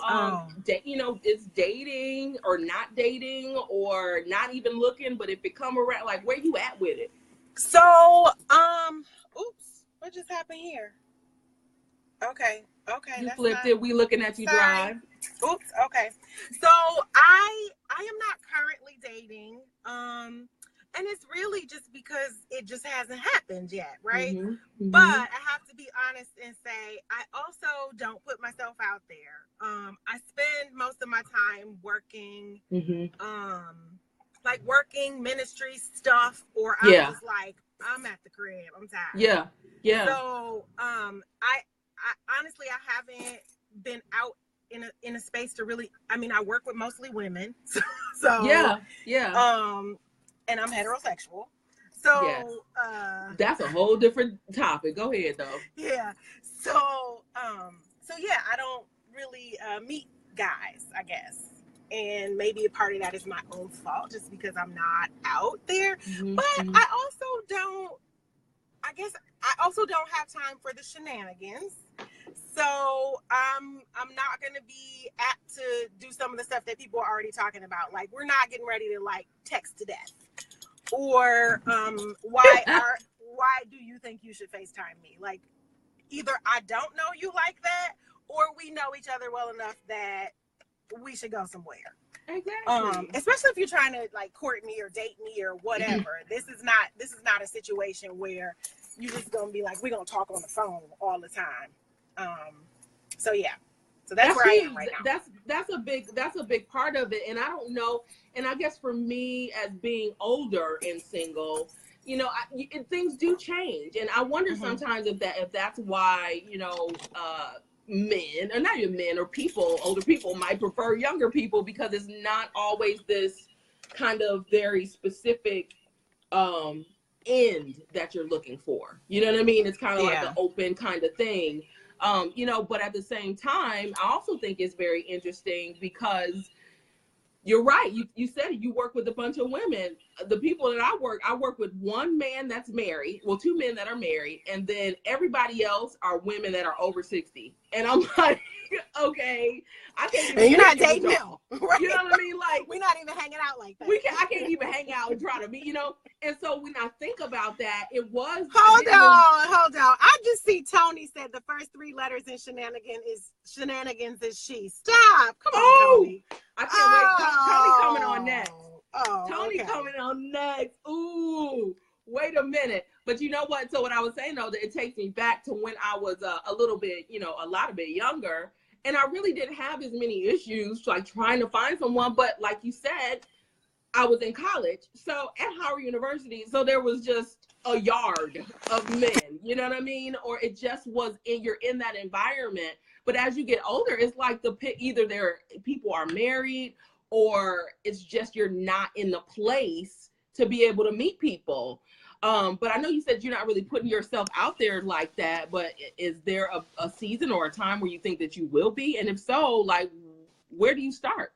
is dating or not dating or not even looking, but if it come around, like where you at with it? So, oops, what just happened here? Okay, you flipped it. We looking at you drive. Oops, okay. So I am not currently dating. And it's really just because it just hasn't happened yet, right? Mm-hmm, mm-hmm. But I have to be honest and say, I also don't put myself out there. I spend most of my time working, like working ministry stuff, or I'm just like, I'm at the crib, I'm tired. Yeah. So, I honestly, I haven't been out in a space to really, I mean, I work with mostly women. So yeah. And I'm heterosexual. So that's a whole different topic. Go ahead though. Yeah. So yeah, I don't really meet guys, I guess. And maybe a part of that is my own fault just because I'm not out there. Mm-hmm. But I also don't have time for the shenanigans. So I'm not gonna be apt to do some of the stuff that people are already talking about. Like, we're not getting ready to like text to death. Or why do you think you should FaceTime me? Like, either I don't know you like that, or we know each other well enough that we should go somewhere. Exactly. Especially if you're trying to like court me or date me or whatever. This is not a situation where you're just gonna be like, we're gonna talk on the phone all the time. So yeah. So that's where I am right now. That's a big part of it. And I don't know. And I guess for me, as being older and single, you know, things do change. And I wonder sometimes if that's why, you know, men, or not even men, or people, older people might prefer younger people, because it's not always this kind of very specific end that you're looking for. You know what I mean? It's kind of like an open kind of thing. You know, but at the same time, I also think it's very interesting because you're right. You said it, you work with a bunch of women. The people that I work with one man that's married, well, two men that are married, and then everybody else are women that are over 60. And I'm like, okay, I can't even. And you're not dating them, right? You know what I mean? Like, we're not even hanging out like that. I can't even hang out and try to meet, you know. And so when I think about that, it was. Hold on. I just see Tony said the first three letters in shenanigans is she. Stop. Come on, Tony. I can't wait. Tony coming on next. Tony coming on next. Ooh, wait a minute. But you know what? So what I was saying, though, that it takes me back to when I was a little bit, you know, a lot of bit younger. And I really didn't have as many issues like trying to find someone. But like you said, I was in college. So at Howard University, so there was just a yard of men, you know what I mean? Or it just was you're in that environment. But as you get older, it's like either people are married, or it's just you're not in the place to be able to meet people. But I know you said you're not really putting yourself out there like that, but is there a season or a time where you think that you will be? And if so, like, where do you start?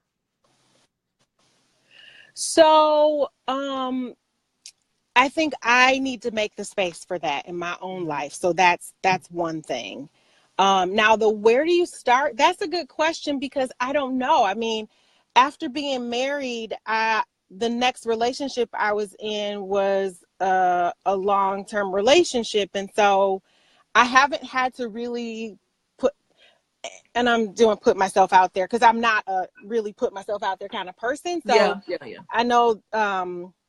So, I think I need to make the space for that in my own life. So that's one thing. Now where do you start? That's a good question, because I don't know. I mean, after being married, the next relationship I was in was a long-term relationship. And so I haven't had to really put myself out there, because I'm not a really put myself out there kind of person. So yeah. I know,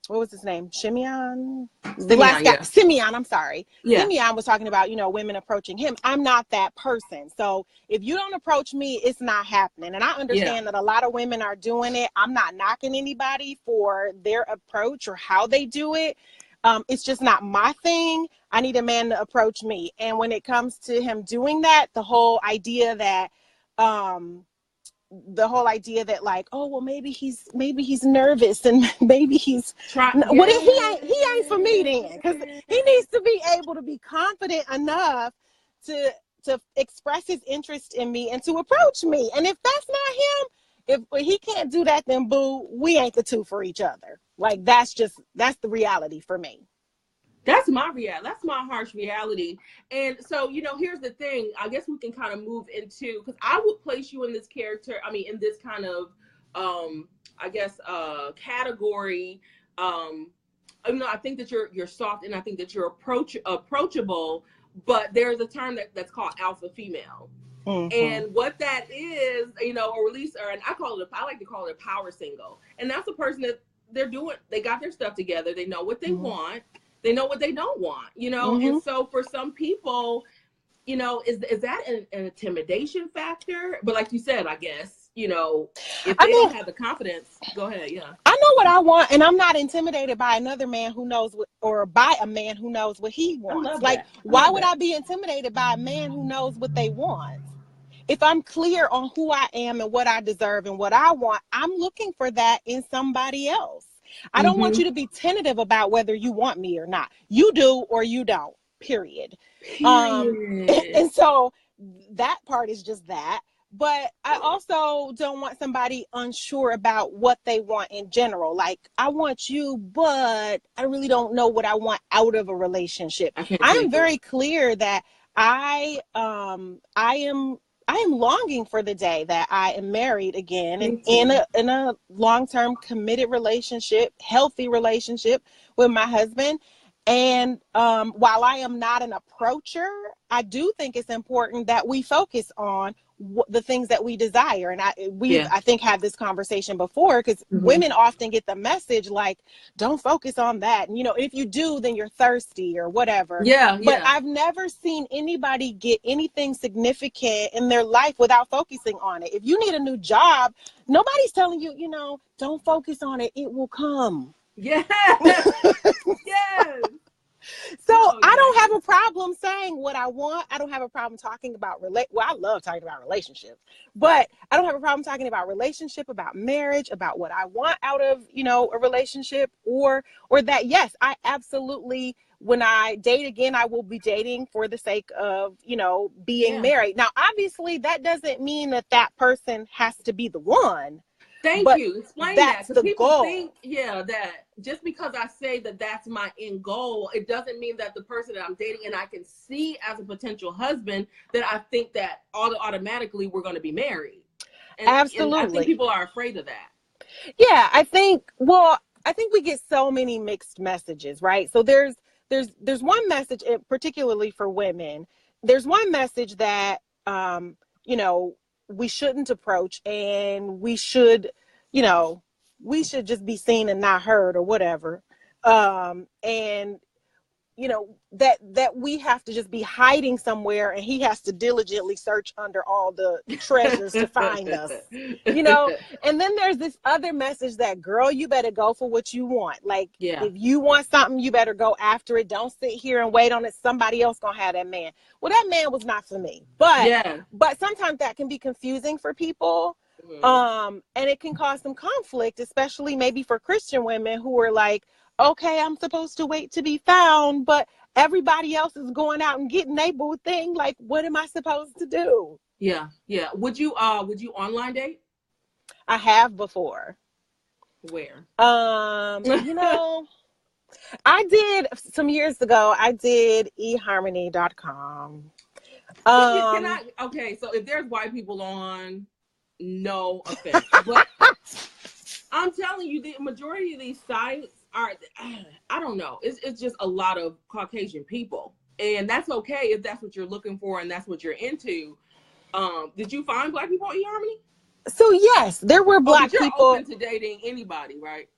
what was his name? Simeon? Simeon, I'm sorry. Yeah. Simeon was talking about, you know, women approaching him. I'm not that person. So if you don't approach me, it's not happening. And I understand that a lot of women are doing it. I'm not knocking anybody for their approach or how they do it. It's just not my thing. I need a man to approach me. And when it comes to him doing that, the whole idea that like, oh, well, maybe he's nervous, and maybe he's trying. What if he ain't for me then? Because he needs to be able to be confident enough to express his interest in me and to approach me. And if that's not him, if he can't do that, then boo, we ain't the two for each other. Like, that's the reality for me. That's my reality. That's my harsh reality. And so, here's the thing. I guess we can kind of move into, because I would place you in this character. I mean, in this kind of, category. I think that you're soft, and I think that you're approachable. But there's a term that's called alpha female. Mm-hmm. And what that is, and I like to call it a power single. And that's a person that they got their stuff together. They know what they mm-hmm. want. They know what they don't want, mm-hmm. And so for some people, is that an intimidation factor? But like you said, I guess, if they don't have the confidence, go ahead. Yeah. I know what I want, and I'm not intimidated by another man who knows or by a man who knows what he wants. Like, why would I be intimidated by a man who knows what they want? If I'm clear on who I am and what I deserve and what I want, I'm looking for that in somebody else. I don't mm-hmm. want you to be tentative about whether you want me or not. You do or you don't, period. And so that part is just that. But I also don't want somebody unsure about what they want in general. Like, I want you, but I really don't know what I want out of a relationship. I am very clear that I am longing for the day that I am married again and in a long-term committed relationship, healthy relationship with my husband. And while I am not an approacher, I do think it's important that we focus on the things that we desire. And I think had this conversation before, because mm-hmm. women often get the message like, don't focus on that. And, if you do, then you're thirsty or whatever. But I've never seen anybody get anything significant in their life without focusing on it. If you need a new job, nobody's telling you, don't focus on it. It will come. Yes. Yes. So I don't have a problem saying what I want. I don't have a problem talking about I love talking about relationships, but I don't have a problem talking about relationship, about marriage, about what I want out of, a relationship or that. Yes, I absolutely, when I date again, I will be dating for the sake of, being married. Now, obviously that doesn't mean that person has to be the one. Thank you. Explain that. Because people goal. Think, that just because I say that that's my end goal, it doesn't mean that the person that I'm dating and I can see as a potential husband, that I think that automatically we're going to be married. Absolutely. And I think people are afraid of that. Yeah, I think we get so many mixed messages, right? So there's one message, particularly for women, there's one message that, we shouldn't approach, and we should just be seen and not heard or whatever. And that we have to just be hiding somewhere, and he has to diligently search under all the treasures to find us, and then there's this other message that, girl, you better go for what you want. Like, if you want something, you better go after it. Don't sit here and wait on it. Somebody else gonna have that man. Well, that man was not for me, but sometimes that can be confusing for people. Mm-hmm. And it can cause some conflict, especially maybe for Christian women who are like, okay, I'm supposed to wait to be found, but everybody else is going out and getting their boo thing. Like, what am I supposed to do? Yeah. Would you online date? I have before. Where? I did some years ago. I did eharmony.com. Okay, so if there's white people on, no offense, but I'm telling you, the majority of these sites are, I don't know, it's just a lot of Caucasian people, and that's okay if that's what you're looking for and that's what you're into. Did you find black people on eHarmony? So yes, there were black you're people. Open to dating anybody, right?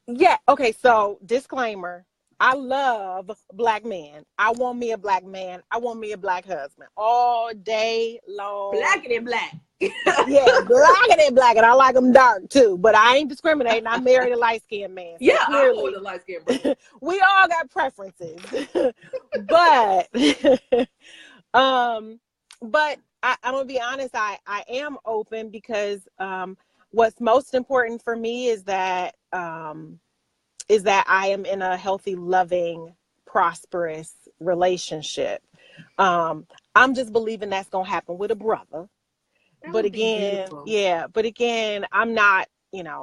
Yeah. Okay. So disclaimer: I love black men. I want me a black man. I want me a black husband all day long. Blackity black. Yeah, blackity black, and I like them dark too. But I ain't discriminating. I married a light skinned man. So yeah, clearly, I want a light skinned brother. We all got preferences, but I'm gonna be honest. I am open because what's most important for me is that I am in a healthy, loving, prosperous relationship. I'm just believing that's gonna happen with a brother. But again, I'm not,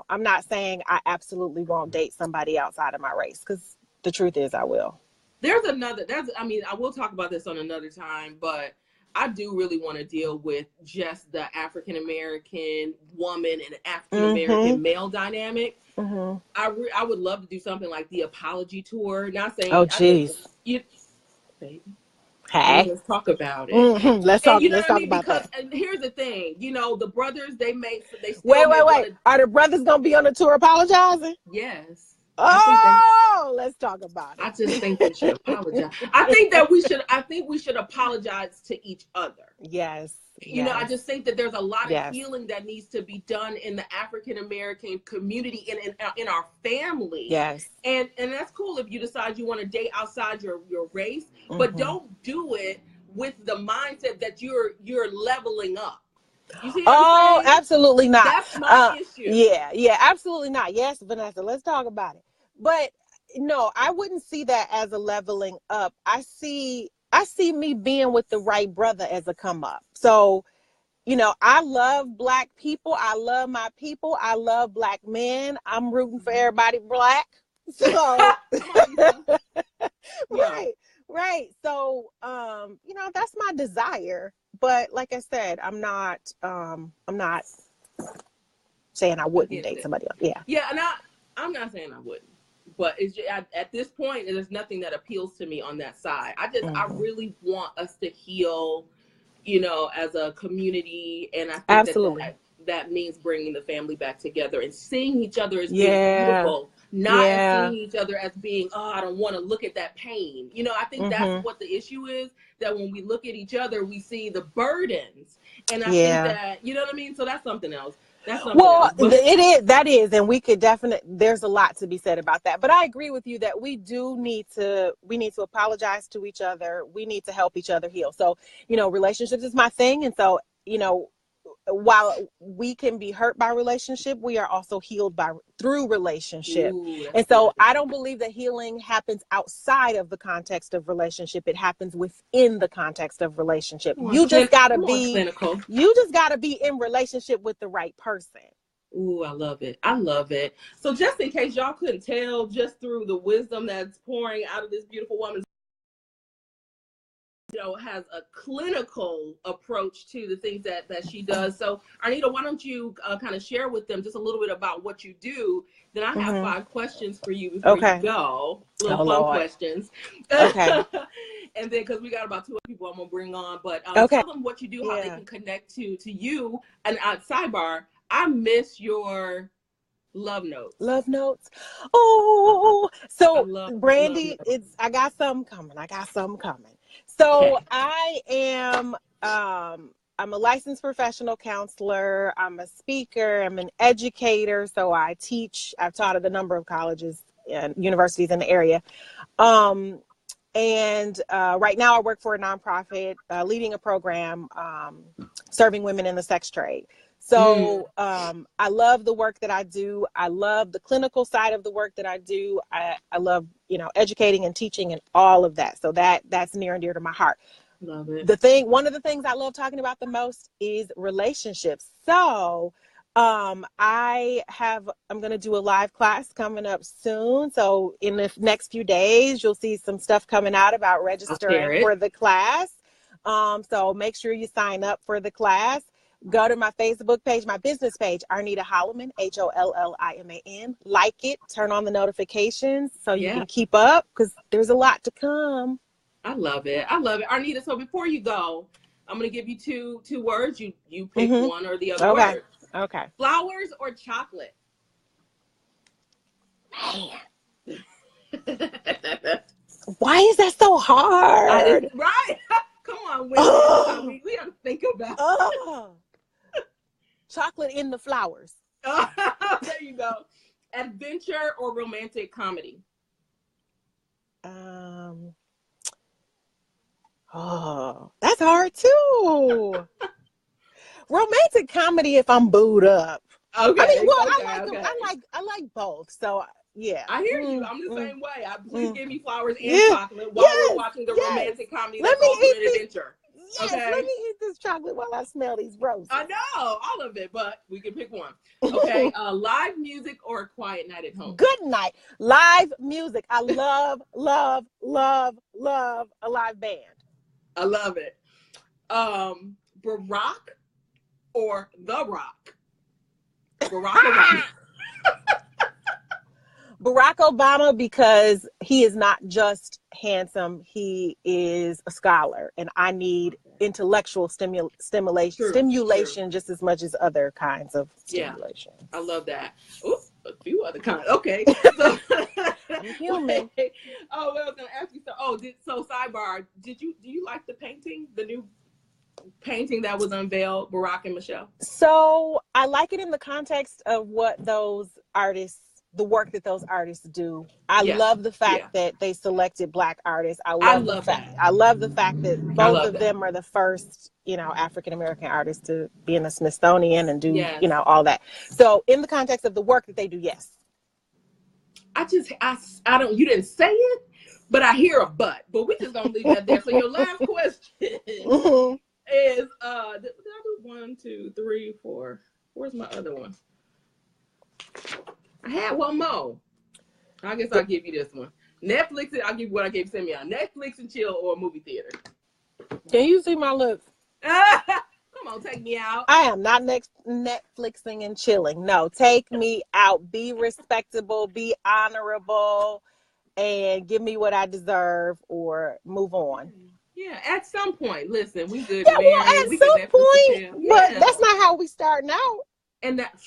I'm not saying I absolutely won't date somebody outside of my race, because the truth is I will. I will talk about this on another time, but I do really want to deal with just the African American woman and African American male dynamic. I would love to do something like the apology tour. Not saying, oh jeez, baby. hey, let's talk about it. Let's talk. Let's talk about that. And here's the thing, the brothers, they still wait. Are the brothers gonna be on the tour apologizing? Yes. Let's talk about it. I just think they should apologize. I think we should apologize to each other. Yes. I just think that there's a lot of healing that needs to be done in the African American community and in our family. Yes. And that's cool if you decide you want to date outside your race, but don't do it with the mindset that you're leveling up. You see what I'm saying? Absolutely not. That's my issue. Yeah, absolutely not. Yes, Vanessa, let's talk about it. But no, I wouldn't see that as a leveling up. I see me being with the right brother as a come up. So, I love Black people. I love my people. I love Black men. I'm rooting for everybody Black. So, right. So, that's my desire. But like I said, I'm not saying I wouldn't date somebody else. Yeah. Yeah, and I'm not saying I wouldn't. But it's just, at this point, there's nothing that appeals to me on that side. I really want us to heal, as a community. And I think absolutely that means bringing the family back together and seeing each other as being beautiful, not as seeing each other as being, I don't want to look at that pain. I think that's what the issue is, that when we look at each other, we see the burdens. And I think that, you know what I mean? So that's something else. That is, and we could there's a lot to be said about that. But I agree with you that we need to apologize to each other. We need to help each other heal. So, relationships is my thing. And so, while we can be hurt by relationship, we are also healed through relationship. And so I don't believe that healing happens outside of the context of relationship. It happens within the context of relationship. You just gotta be in relationship with the right person. Ooh, I love it. So just in case y'all couldn't tell, just through the wisdom that's pouring out of this beautiful woman's, has a clinical approach to the things that she does. So Arnita, why don't you kind of share with them just a little bit about what you do? Then I have 5 questions for you before you go. Little fun questions. Okay. And then, because we got about 2 other people I'm gonna bring on, but tell them what you do, how they can connect to you. And sidebar, I miss your love notes. Oh, so Brandy, I got something coming. So I am, I'm a licensed professional counselor. I'm a speaker. I'm an educator. So I've taught at a number of colleges and universities in the area. And right now I work for a nonprofit, leading a program, serving women in the sex trade. So I love the work that I do. I love the clinical side of the work that I do. I love, educating and teaching and all of that. So that's near and dear to my heart. Love it. One of the things I love talking about the most is relationships. So I'm going to do a live class coming up soon. So in the next few days, you'll see some stuff coming out about registering for the class. So make sure you sign up for the class. Go to my Facebook page, my business page, Arnita Holliman, Holliman. Like it, turn on the notifications so you can keep up, because there's a lot to come. I love it. Arnita, so before you go, I'm going to give you two words. You pick one or the other word. Okay. Flowers or chocolate? Man. Why is that so hard? Right? Come on, women. We got to think about it. Chocolate in the flowers. There you go. Adventure or romantic comedy? That's hard too. Romantic comedy if I'm booed up. Okay. I mean, I like both. So yeah. I hear you. I'm the same way. Please give me flowers and chocolate while we're watching the romantic comedy. That's Ultimate Adventure. Yes, Okay. let me eat this chocolate while I smell these roses. I know, all of it, but we can pick one. Okay, live music or a quiet night at home? Good night. Live music. I love, love, love, love a live band. I love it. Barack or The Rock? Barack Obama. Barack Obama, because he is not just handsome, he is a scholar, and I need intellectual stimulation just as much as other kinds of stimulation. Yeah, I love that. Ooh, a few other kinds. Okay. So, I'm human. Oh, well, I was gonna ask you. So sidebar. Do you like the painting, the new painting that was unveiled, Barack and Michelle? So I like it in the context of what those artists, the work that those artists do. I love the fact that they selected Black artists. I love the fact that both of them are the first, African American artists to be in the Smithsonian and do, all that. So in the context of the work that they do, yes. I don't. You didn't say it, but I hear a but. But we just gonna leave that there. So your last question is did I do 1, 2, 3, 4? Where's my other one? I had one more. I guess I'll give you this one. Netflix. I'll give you what I gave Simeon. Netflix and chill or a movie theater. Can you see my lips? Come on, take me out. I am not Netflixing and chilling. No, take me out. Be respectable. Be honorable. And give me what I deserve or move on. Yeah, at some point. Listen, we good. Yeah, well, at some point. But that's not how we starting out. And that...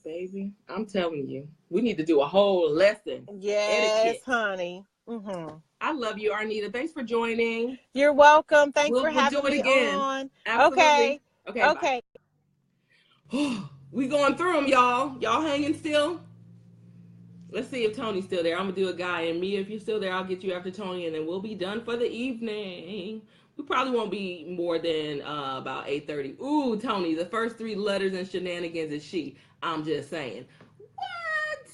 Baby, I'm telling you, we need to do a whole lesson. Yes, etiquette. Honey. Mm-hmm. I love you, Arnita. Thanks for joining. You're welcome. Thanks for having me on. Absolutely. Okay. We going through them, y'all. Y'all hanging still? Let's see if Tony's still there. I'm going to do a guy. And Mia, if you're still there, I'll get you after Tony. And then we'll be done for the evening. We probably won't be more than about 8:30. Ooh, Tony, the first 3 letters in shenanigans is she. I'm just saying. What?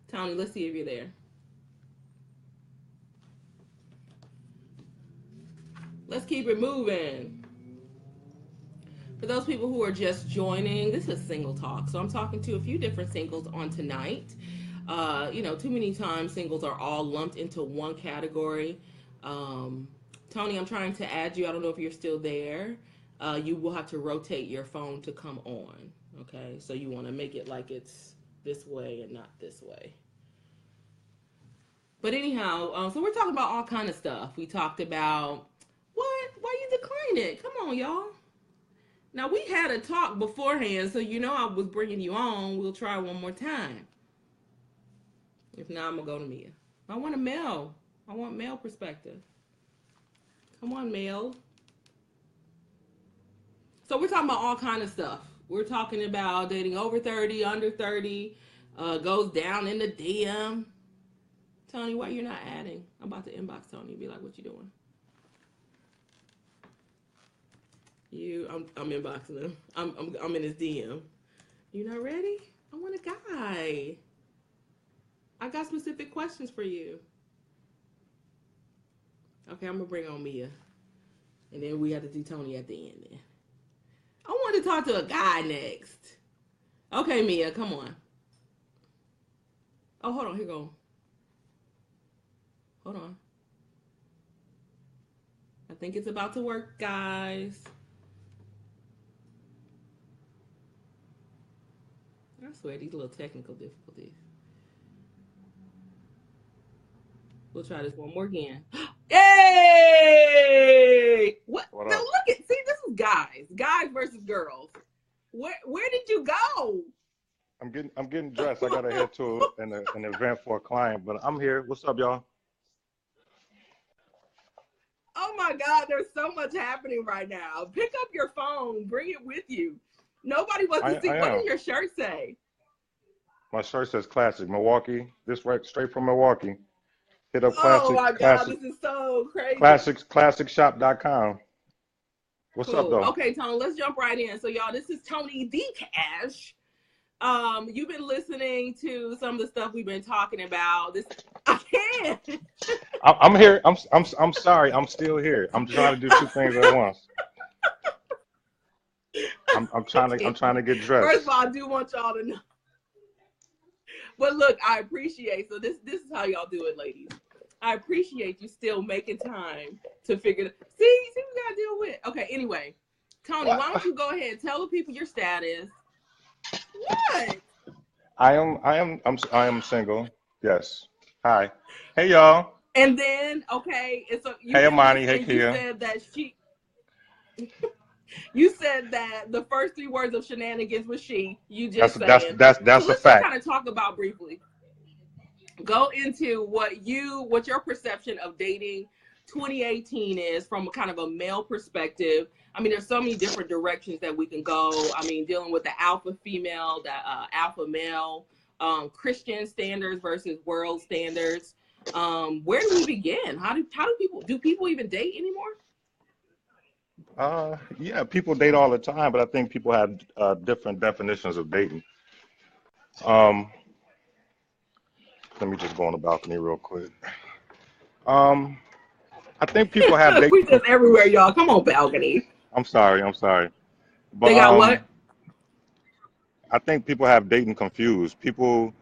Tony, let's see if you're there. Let's keep it moving. For those people who are just joining, this is Single Talk. So I'm talking to a few different singles on tonight. Too many times singles are all lumped into one category. Tony, I'm trying to add you. I don't know if you're still there. You will have to rotate your phone to come on. Okay, so you want to make it like it's this way and not this way. But anyhow, so we're talking about all kind of stuff. We talked about what? Why you decline it? Come on, y'all. Now we had a talk beforehand, so I was bringing you on. We'll try one more time. If not, I'm gonna go to Mia. I want male perspective. Come on, male. So we're talking about all kind of stuff. We're talking about dating over 30, under 30, goes down in the DM. Tony, why you're not adding? I'm about to inbox Tony and be like, what you doing? I'm inboxing him. I'm in his DM. You not ready? I want a guy. I got specific questions for you. Okay, I'm gonna bring on Mia. And then we have to do Tony at the end then. I want to talk to a guy next. Okay, Mia, come on. Oh, hold on. Here you go. Hold on. I think it's about to work, guys. I swear, these little technical difficulties. We'll try this one more again. Hey! What? No, look at. See, this is guys versus girls. Where did you go? I'm getting dressed. I gotta head to an event for a client, but I'm here. What's up, y'all? Oh my God, there's so much happening right now. Pick up your phone, bring it with you. Nobody wants to see. What does your shirt say? My shirt says Classic Milwaukee. This right straight from Milwaukee. Hit up Classic. Oh my God, this is so crazy. Classicshop.com. What's up, though? Okay, Tony, let's jump right in. So, y'all, this is Tony D. Cash. You've been listening to some of the stuff we've been talking about. I can't. I'm here. I'm sorry. I'm still here. I'm trying to do 2 things at once. I'm trying to get dressed. First of all, I do want y'all to know. But look, I appreciate, so this is how y'all do it, ladies. I appreciate you still making time to figure it. See what we gotta deal with. Okay, anyway. Tony, why don't you go ahead and tell the people your status? What? I am single. Yes. Hi. Hey y'all. And then, okay, and so you Hey did Amani. this, Hey and Kia. you said that the first 3 words of shenanigans was she. You just That's saying. that's So that's a let's just fact. kind of talk about briefly. Go into what your perception of dating 2018 is from a kind of a male perspective. I mean, there's so many different directions that we can go. I mean, dealing with the alpha female, the alpha male, Christian standards versus world standards. Where do we begin? How do people even date anymore? Yeah, people date all the time, but I think people have different definitions of dating. Um, Let me just go on the balcony real quick. Um, I think people have dating. We just everywhere, y'all. Come on, balcony. I'm sorry. But They got what? I think people have dating confused. People,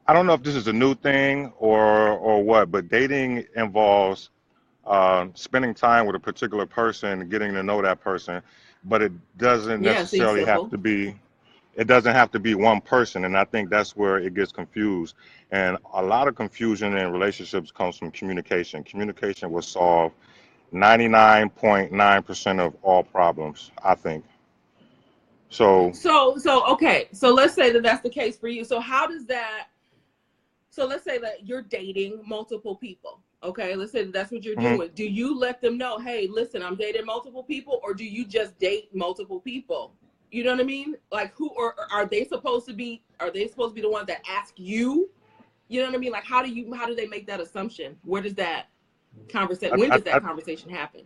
I don't know if this is a new thing or what, but dating involves spending time with a particular person, getting to know that person, but it doesn't Yeah, seems necessarily have simple. to be. It doesn't have to be one person, and I think that's where it gets confused. And a lot of confusion in relationships comes from communication. Communication will solve 99.9% of all problems, I think. So, So okay. So let's say that that's the case for you. So how does that? So let's say that you're dating multiple people. Okay, let's say that that's what you're mhm. doing. Do you let them know, hey, listen, I'm dating multiple people, or do you just date multiple people? You know what I mean? Like, who or are they supposed to be? Are they supposed to be the ones that ask you? You know what I mean? Like, how do they make that assumption? Where does that conversation? When I, does that conversation happen?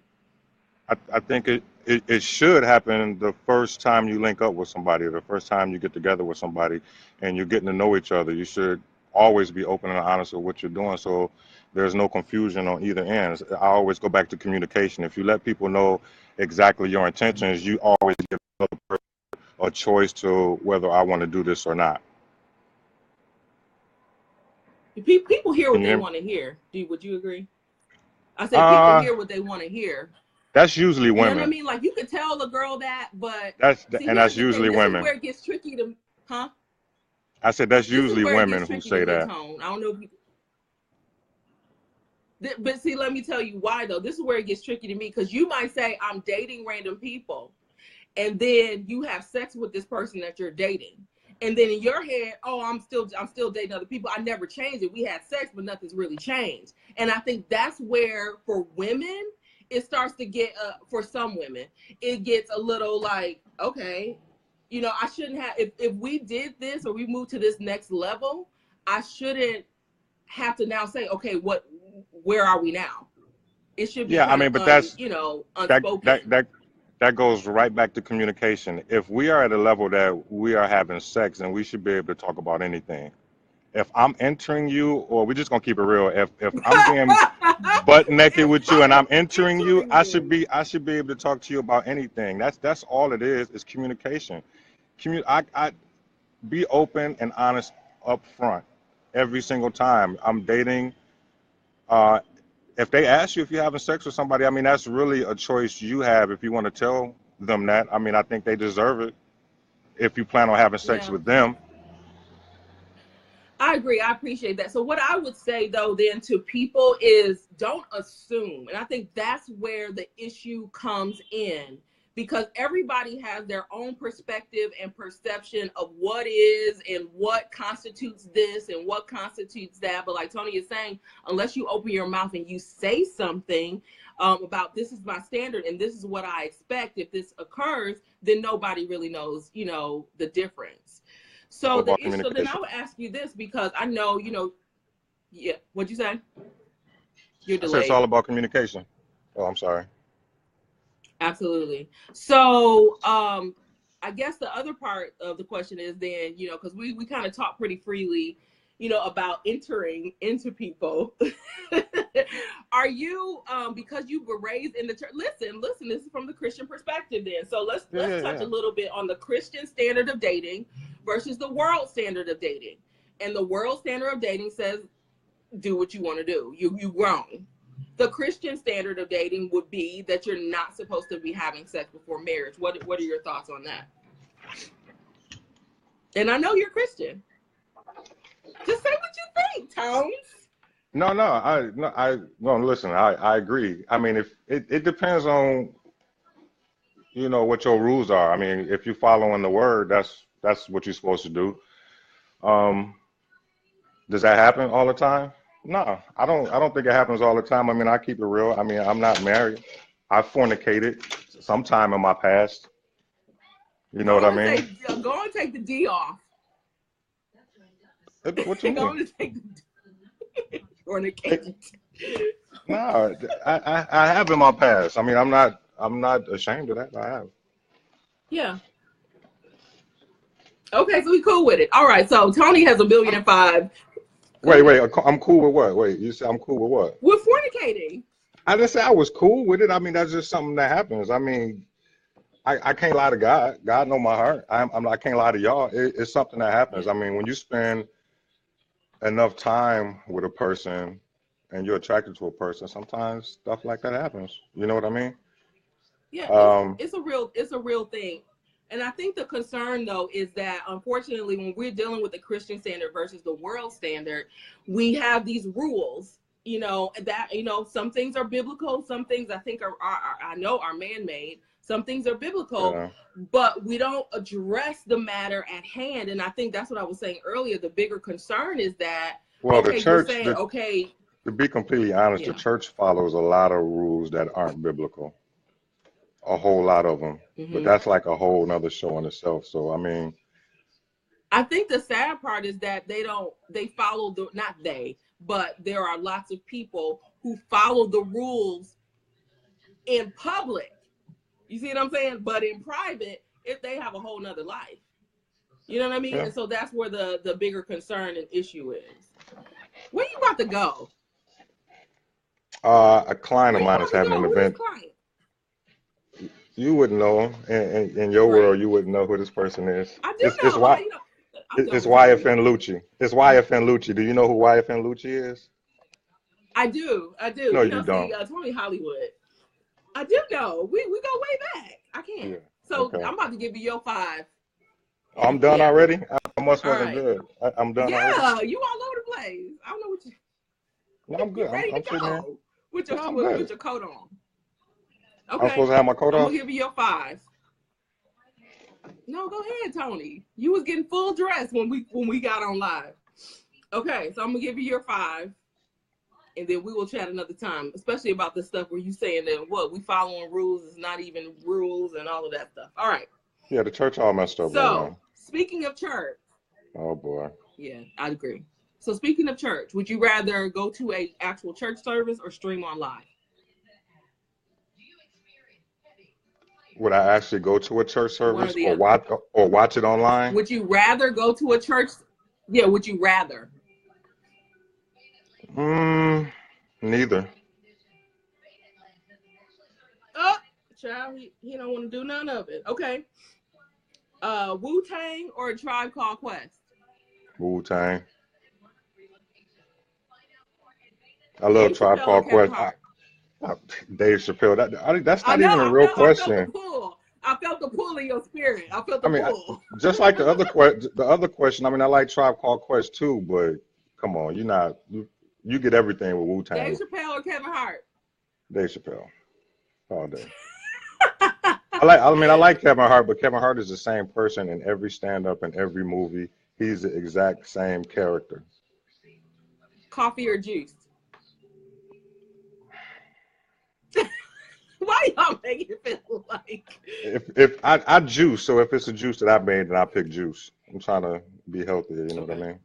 I think it should happen the first time you link up with somebody, the first time you get together with somebody and you're getting to know each other. You should always be open and honest with what you're doing so there's no confusion on either end. I always go back to communication. If you let people know exactly your intentions, you always give a choice to whether I want to do this or not. People hear Can what you they hear me? want to hear. Would you agree? I say people Uh, hear what they want to hear. that's usually You know what I women. mean? Like, you could tell a girl that, but see, That's here's the thing. usually This is women. where it gets tricky to, huh? I said that's This is usually where it women gets who tricky to say me, that. Tone. I don't know if you, but see, let me tell you why though. This is where it gets tricky to me because you might say I'm dating random people, and then you have sex with this person that you're dating, and then in your head, oh, I'm still dating other people. I never changed it. We had sex, but nothing's really changed. And I think that's where for women it starts to get for some women it gets a little like, okay, you know, I shouldn't have if we did this or we moved to this next level, I shouldn't have to now say, okay, where are we now? It should be Yeah, I kind of mean, but that's that unspoken. that that that goes right back to communication. If we are at a level that we are having sex, then we should be able to talk about anything. If I'm entering you, or we're just gonna keep it real. If I'm being butt naked If with you and I'm I'm entering you, entering you. I should be able to talk to you about anything. That's all it is communication. I be open and honest up front every single time I'm dating. Uh, if they ask you if you're having sex with somebody, I mean, that's really a choice you have if you want to tell them that. I mean, I think they deserve it if you plan on having sex Yeah, with them. I agree. I appreciate that. So what I would say though then to people is don't assume. And I think that's where the issue comes in because everybody has their own perspective and perception of what is and what constitutes this and what constitutes that. But like Tony is saying, unless you open your mouth and you say something about this is my standard and this is what I expect if this occurs, then nobody really knows, you know, the difference. All So about the issue, so then I communication. would ask you this because I know, you know, yeah, what'd you say? You're I said it's all delayed. about communication. Oh, I'm sorry. Absolutely. So I guess the other part of the question is then, you know, because we kind of talk pretty freely, about entering into people. Are you, because you were raised in the church? Listen, this is from the Christian perspective then. So let's touch a little bit on the Christian standard of dating versus the world standard of dating. And the world standard of dating says, do what you want to do. You grown. The Christian standard of dating would be that you're not supposed to be having sex before marriage. What are your thoughts on that? And I know you're Christian. Just say what you think, Tones. No, listen, I agree. I mean, if it depends on, what your rules are. I mean, if you're following the word, that's what you're supposed to do. Does that happen all the time? No, I don't think it happens all the time. I mean, I keep it real. I mean, I'm not married. I fornicated sometime in my past. You know what I mean? Go and take the D off. What you mean? Go and take the D. Fornicated. No, I have in my past. I mean, I'm not ashamed of that. I have. Yeah. Okay, so we cool with it. All right, so Tony has $1.5 million. Wait, I'm cool with what? Wait, you said I'm cool with what? With fornicating. I didn't say I was cool with it. I mean, that's just something that happens. I mean, I can't lie to God. God know my heart. I can't lie to y'all. It's something that happens. I mean, when you spend enough time with a person and you're attracted to a person, sometimes stuff like that happens. You know what I mean? Yeah, it's a real thing. And I think the concern, though, is that, unfortunately, when we're dealing with the Christian standard versus the world standard, we have these rules, that, some things are biblical. Some things I think are man-made. Some things are biblical, but we don't address the matter at hand. And I think that's what I was saying earlier. The bigger concern is that, the church, to be completely honest, the church follows a lot of rules that aren't biblical. A whole lot of them, but that's like a whole nother show in itself. So I mean, I think the sad part is that but there are lots of people who follow the rules in public. You see what I'm saying? But in private, if they have a whole nother life, you know what I mean? Yeah. And so that's where the bigger concern and issue is. Where you about to go? A client of mine is having an event. You wouldn't know him. In your world, you wouldn't know who this person is. I do know. It's YFN Lucci. It's YFN Lucci. Do you know who YFN Lucci is? I do. No, you don't. Tony Hollywood. I do know. We go way back. I can't. Yeah. So okay. I'm about to give you your 5. Oh, I'm done already? I must wasn't good. I'm done already. Yeah, you all over the place. I don't know what you... No, I'm good. Ready I'm to go. With your coat on. Okay. I'm supposed to have my coat on? I'm going to give you your 5. No, go ahead, Tony. You was getting full dress when we got on live. Okay, so I'm going to give you your 5. And then we will chat another time, especially about the stuff where you saying that we following rules is not even rules and all of that stuff. All right. Yeah, the church all messed up. So, speaking of church. Oh, boy. Yeah, I agree. So, speaking of church, would you rather go to a actual church service or stream on live? Would I actually go to a church service or watch it online? Would you rather go to a church? Yeah, would you rather? Neither. Oh, child, he don't want to do none of it. Okay. Wu-Tang or a Tribe Called Quest? Wu-Tang. I love Tribe Called Quest. Dave Chappelle. That's not even a real question. I felt the pull in your spirit. I felt the pull. Just like the other question. I mean, I like Tribe Called Quest too, but come on, you get everything with Wu-Tang. Dave Chappelle or Kevin Hart? Dave Chappelle, all day. I like Kevin Hart, but Kevin Hart is the same person in every stand-up and every movie. He's the exact same character. Coffee or juice? Why y'all making it feel like? If I juice, so if it's a juice that I made, then I pick juice. I'm trying to be healthy. You know what I mean?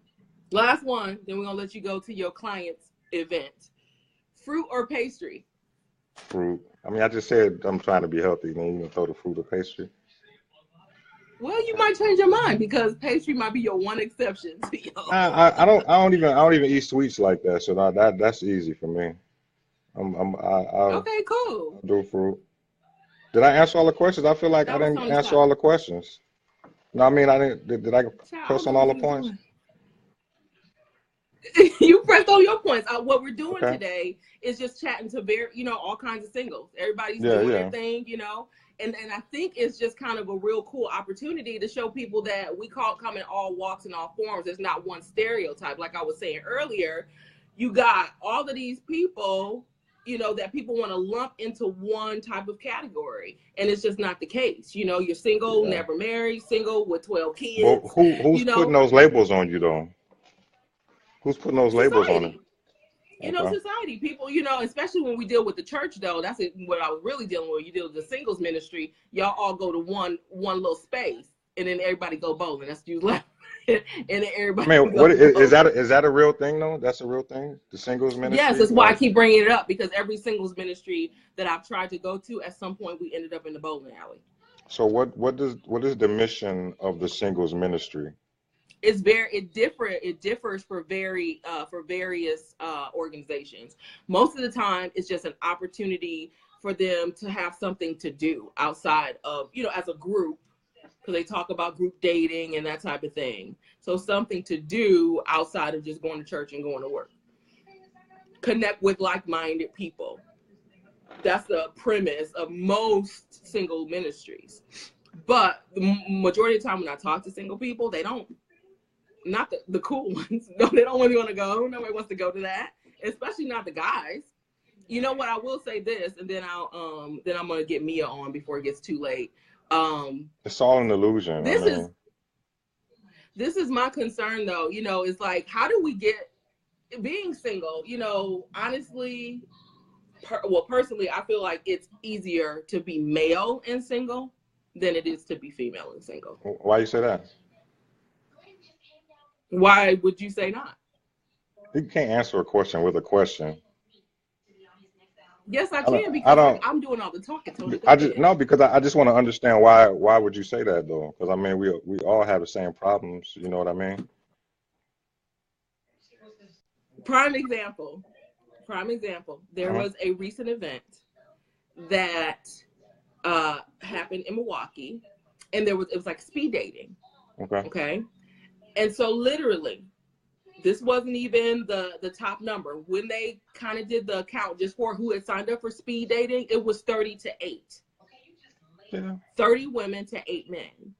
Last one, then we're gonna let you go to your client's event. Fruit or pastry? Fruit. I mean, I just said I'm trying to be healthy. Then you can throw the fruit or pastry. Well, you might change your mind because pastry might be your one exception to your. I don't even eat sweets like that. So that's easy for me. I Okay, cool. do fruit. Did I answer all the questions? I feel like I That was didn't Tony's answer topic. all the questions. No, I mean I didn't. Did I Child, I press don't know on all what the you was points? doing. You pressed on your points. What we're doing Okay. today is just chatting to all kinds of singles. Everybody's Yeah, doing their yeah. thing, and I think it's just kind of a real cool opportunity to show people that we come in all walks and all forms. There's not one stereotype. Like I was saying earlier, you got all of these people, that people want to lump into one type of category, and it's just not the case. You're single, Yeah. never married, single with 12 But kids. who's putting those labels on you though? Who's putting those labels on it? Society. Okay. Society, people, especially when we deal with the church, though, that's what I was really dealing with. You deal with the singles ministry, y'all all go to one little space, and then everybody go bowling. That's you left, and then everybody. I mean, what is that? Is that a real thing though? That's a real thing. The singles Yes, ministry, that's why I like. keep bringing it up, because every singles ministry that I've tried to go to, at some point we ended up in the bowling alley. So what is the mission of the singles ministry? It differs for various organizations. Most of the time it's just an opportunity for them to have something to do outside of, as a group, because they talk about group dating and that type of thing. So something to do outside of just going to church and going to work. Connect with like-minded people. That's the premise of most single ministries. But the majority of the time when I talk to single people, they don't. Not the cool ones. No, they don't really want to go. Nobody wants to go to that, especially not the guys. You know what? I will say this, and then I'm gonna get Mia on before it gets too late. It's all an illusion. This is my concern, though. It's like, how do we get being single? Honestly, personally, I feel like it's easier to be male and single than it is to be female and single. Why you say that? Why would you say not? You can't answer a question with a question. Yes, I can, because I'm doing all the talking, Tony. Because I just want to understand why would you say that though? Because I mean we all have the same problems. You know what I mean? Prime example. There was a recent event that happened in Milwaukee, and it was like speed dating. Okay. And so literally, this wasn't even the top number. When they kind of did the count just for who had signed up for speed dating, it was 30 to 8. Yeah. 30 women to 8 men.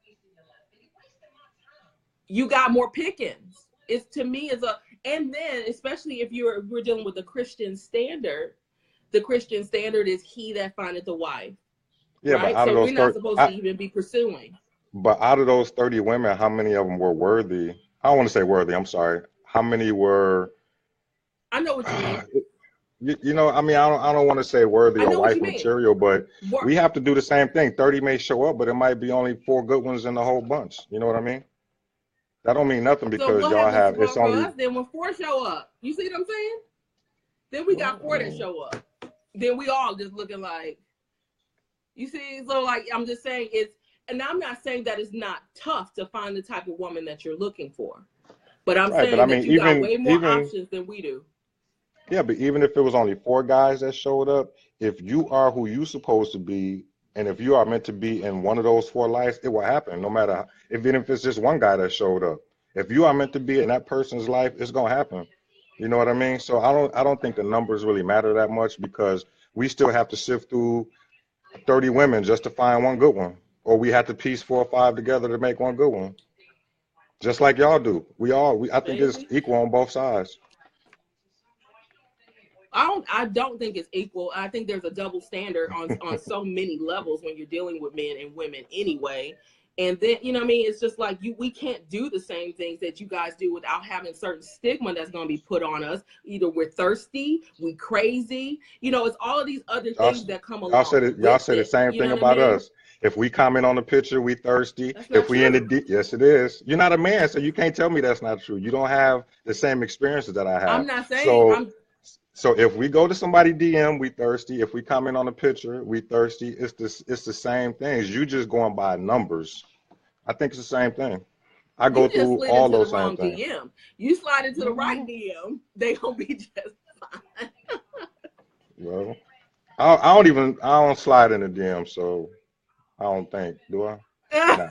You got more pickings. And then especially if we're dealing with the Christian standard is he that findeth the wife. Yeah, right? But out so of those we're not supposed to even be pursuing. But out of those 30 women, how many of them were worthy? I don't want to say worthy. I'm sorry. How many were? I know what you mean. I mean, I don't want to say worthy or wife material, but we have to do the same thing. 30 may show up, but it might be only 4 good ones in the whole bunch. You know what I mean? That don't mean nothing because y'all have. It's only. Us, then when 4 show up, you see what I'm saying? Then we got 4 that show up. Then we all just looking like. You see, so like I'm just saying and I'm not saying that it's not tough to find the type of woman that you're looking for, but I'm saying that you got way more options than we do. Yeah, but even if it was only 4 guys that showed up, if you are who you supposed to be, and if you are meant to be in one of those 4 lives, it will happen. No matter even if it's just one guy that showed up. If you are meant to be in that person's life, it's gonna happen. You know what I mean? So I don't think the numbers really matter that much because we still have to sift through 30 women just to find one good one, or we have to piece 4 or 5 together to make one good one. Just like y'all do. I think it's equal on both sides. I don't think it's equal. I think there's a double standard on so many levels when you're dealing with men and women anyway. And then, it's just like we can't do the same things that you guys do without having certain stigma that's going to be put on us. Either we're thirsty, we crazy, it's all of these other things that come along. Y'all say the same thing about us. If we comment on the picture, we thirsty. If we in the yes, it is. You're not a man, so you can't tell me that's not true. You don't have the same experiences that I have. I'm not saying. So if we go to somebody DM, we thirsty. If we comment on a picture, we thirsty. It's the same things. You just going by numbers. I think it's the same thing. I You go just through slid all into the those same wrong things. DM. You slide into the right Mhm. DM, they gonna be just fine. Well, I don't slide in the DM, so I don't think. Do I? Nah,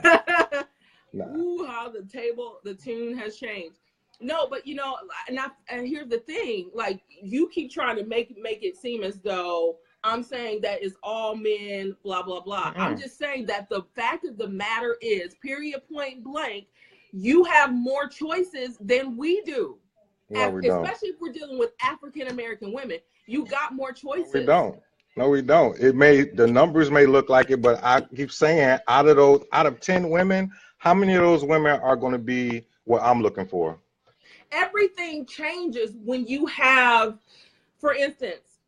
nah. Ooh, how the tune has changed. No, but and here's the thing: like you keep trying to make it seem as though I'm saying that it's all men, blah blah blah. I'm Mm-mm. just saying that the fact of the matter is, period, point blank, you have more choices than we do. No, we don't. Especially if we're dealing with African American women, you got more No, we choices. don't. No, we don't. The numbers may look like it, but I keep saying out of 10 women, how many of those women are going to be what I'm looking for? Everything changes when you have, for instance,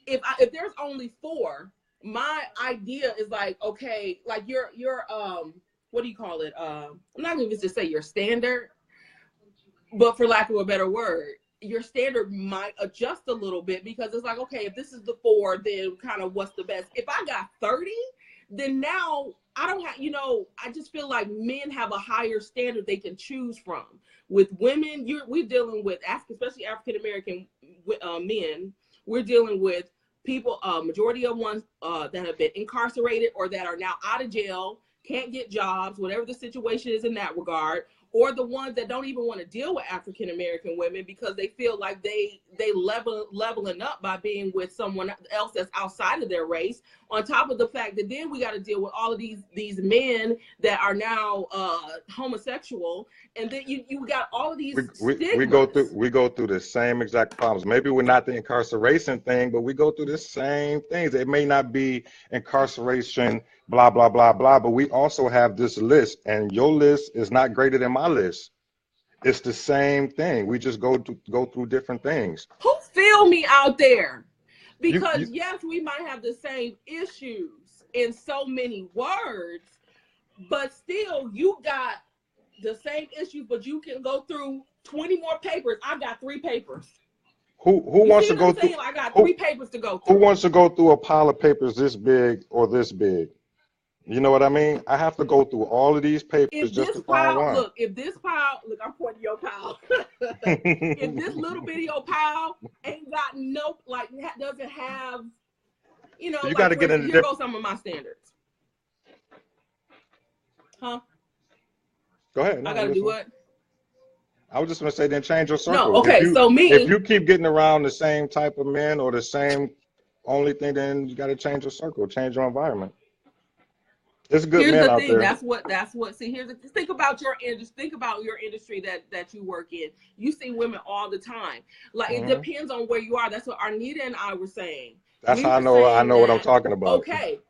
if there's only 4, my idea is like, okay, like your what do you call it? I'm not even to say your standard, but for lack of a better word, your standard might adjust a little bit because it's like, okay, if this is the 4, then kind of what's the best? If I got 30, then now I don't have, I just feel like men have a higher standard they can choose from. With women, we're dealing with, especially African American men, we're dealing with people, majority of ones that have been incarcerated or that are now out of jail, can't get jobs, whatever the situation is in that regard, or the ones that don't even want to deal with African American women because they feel like they leveling up by being with someone else that's outside of their race. On top of the fact that then we got to deal with all of these men that are now homosexual, and then you got all of these We stigmas. go through the same exact problems. Maybe we're not the incarceration thing, but we go through the same things. It may not be incarceration, blah blah blah blah, but we also have this list, and your list is not greater than my list. It's the same thing. We just go through different things. Who feel me out there? You Because yes, we might have the same issues in so many words, but still you got the same issues, but you can go through 20 more papers. I got 3 papers. who You wants see to what go I'm through saying? I got who 3 papers to go who through. wants to go through a pile of papers this big or this big? You know what I mean? I have to go through all of these papers If just this to find pile, one. look, I'm pointing your pile. If this little bitty old pile ain't got no, like, doesn't have, You got like, to for get instance, into here different. goes some of my standards. Huh? Go ahead. No, I I'm got to do listening. what? I was just gonna say, then change your No, circle. okay, so If me, you keep getting around the same type of men or the same only thing, then you got to change your circle, change your environment. There's good here's men the out thing. there. See, think about your industry. Think about your industry that you work in. You see women all the time. Like, it Hmm. depends on where you are. That's what Arnita and I were saying. That's We how were I saying know what I'm that, talking about. okay,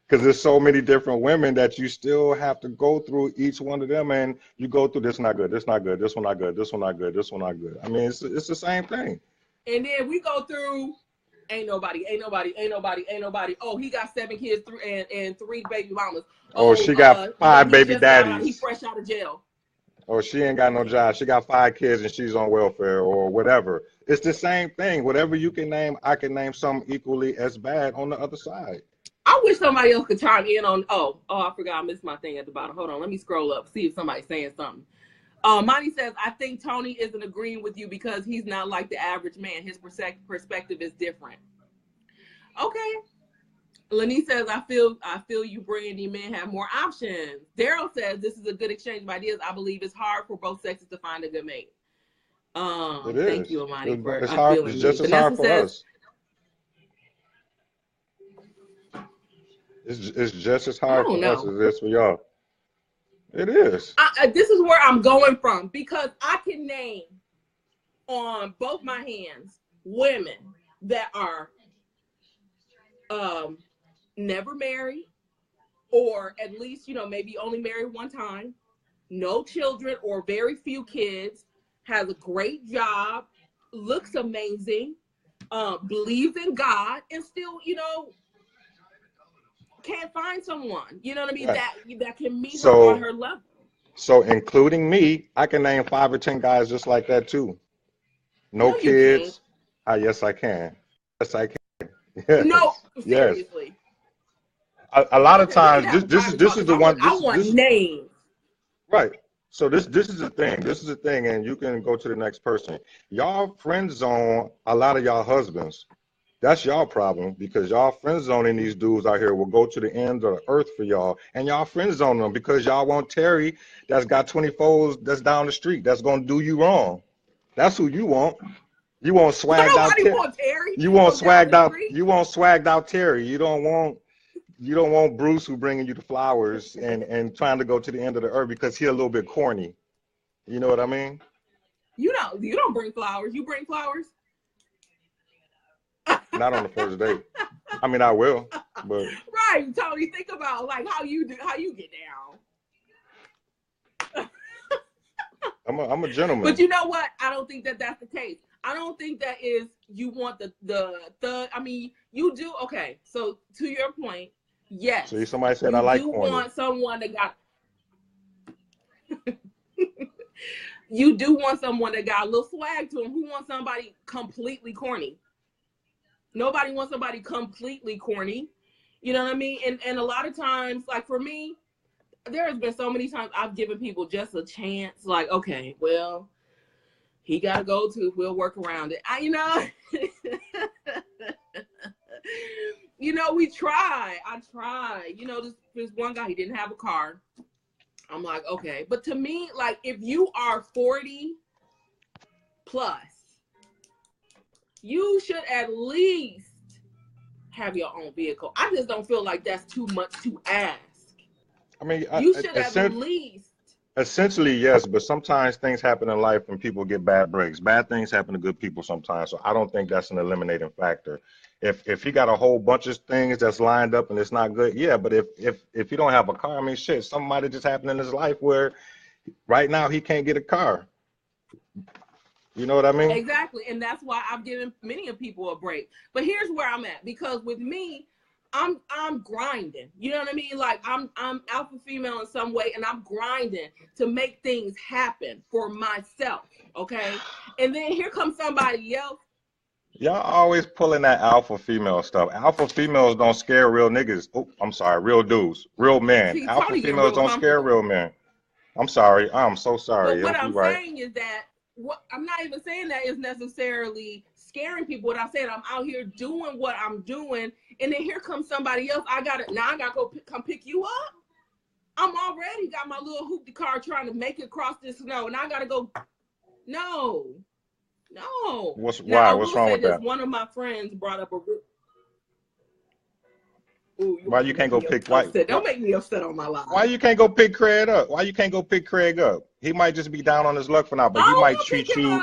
Because there's so many different women that you still have to go through each one of them, and you go through this not good, this not good, this one not good, this one not good, this one not good. I mean, it's the same thing. and then we go through. Ain't nobody, ain't nobody, ain't nobody, ain't nobody. Oh, he got 7 kids and 3 baby mamas. Oh, Oh, she got five he baby just got out. He daddies. fresh out of jail. Or she ain't got no job. She got 5 kids and she's on welfare or whatever. It's the same thing. Whatever you can name, I can name something equally as bad on the other side. I wish somebody else could chime in on. I forgot. I missed my thing at the bottom. Hold on, let me scroll up, see if somebody's saying something. Monty says, I think Tony isn't agreeing with you because he's not like the average man. His perspective is different. Okay. Lenny says, I feel you, Brandy. Men have more options. Daryl says, this is a good exchange of ideas. I believe it's hard for both sexes to find a good mate. It Thank is. you, Amani, for It's hard. It's feeling me. just as hard Vanessa for says, us. It's just as I hard don't for us know. as it is for y'all. It is. This is where I'm going from because I can name on both my hands women that are never married, or at least, maybe only married one time, no children or very few kids, has a great job, looks amazing, believes in God, and still, can't find someone, you know what I mean, Right. that can meet her on So, her level. so including me, I can name 5 or 10 guys just like that too. No No, you can't. kids. Yes, I can. Yes, I can. No, Yes, yes. seriously. a lot of Okay, we can times have a private this talk is 'cause the one. I want This names. right. So this is the thing. This is the thing, and you can go to the next person. Y'all friend zone a lot of y'all husbands. That's y'all problem because y'all friend zoning these dudes out here will go to the end of the earth for y'all, and y'all friend zone them because y'all want Terry that's got 24s that's down the street that's gonna do you wrong. That's who you want. You want swagged out Nobody Terry. wants Terry You want from down swagged the out. street. You want swagged out Terry. You don't want Bruce who bringing you the flowers and trying to go to the end of the earth because he a little bit corny. You know what I mean? You don't bring flowers. You bring flowers. Not on the first date. I mean, I will, but Right, Tony. Think about like how you get down. I'm a gentleman. But you know what? I don't think that that's the case. I don't think that is you want the thug. I mean, you do. Okay, so to your point, yes. See, somebody said you I like do corny. want someone that got. You do want someone that got a little swag to him. Who wants somebody completely corny? Nobody wants somebody completely corny. You know what I mean? And a lot of times, like for me, there has been so many times I've given people just a chance. Like, okay, well, he got to go to. We'll work around it. We try. I try. This one guy, he didn't have a car. I'm like, okay. But to me, like, if you are 40 plus, you should at least have your own vehicle. I just don't feel like that's too much to ask. I mean, you should at least. Essentially, yes, but sometimes things happen in life and people get bad breaks. Bad things happen to good people sometimes. So I don't think that's an eliminating factor. If he got a whole bunch of things that's lined up and it's not good, yeah. But if you don't have a car, I mean, shit, something might have just happened in his life where right now he can't get a car. You know what I mean? Exactly, and that's why I've given many of people a break. But here's where I'm at, because with me, I'm grinding. You know what I mean? Like I'm alpha female in some way, and I'm grinding to make things happen for myself. Okay, and then here comes somebody else. Y'all always pulling that alpha female stuff. Alpha females don't scare real niggas. Oh, I'm sorry, real dudes, real men. See, Alpha Tony getting females real don't scare real comfortable. men. I'm sorry. I'm so sorry. But what Yep, you I'm right. saying is that I'm not even saying that is necessarily scaring people. What I'm saying, I'm out here doing what I'm doing, and then here comes somebody else. I gotta go come pick you up. I'm already got my little hoopty car trying to make it across this snow, and I gotta go. No. Why? What's wrong with that? One of my friends brought up a. Why you can't go pick White? Don't make me upset on my live. Why you can't go pick Craig up? Why you can't go pick Craig up? He might just be down on his luck for now, but he might treat you.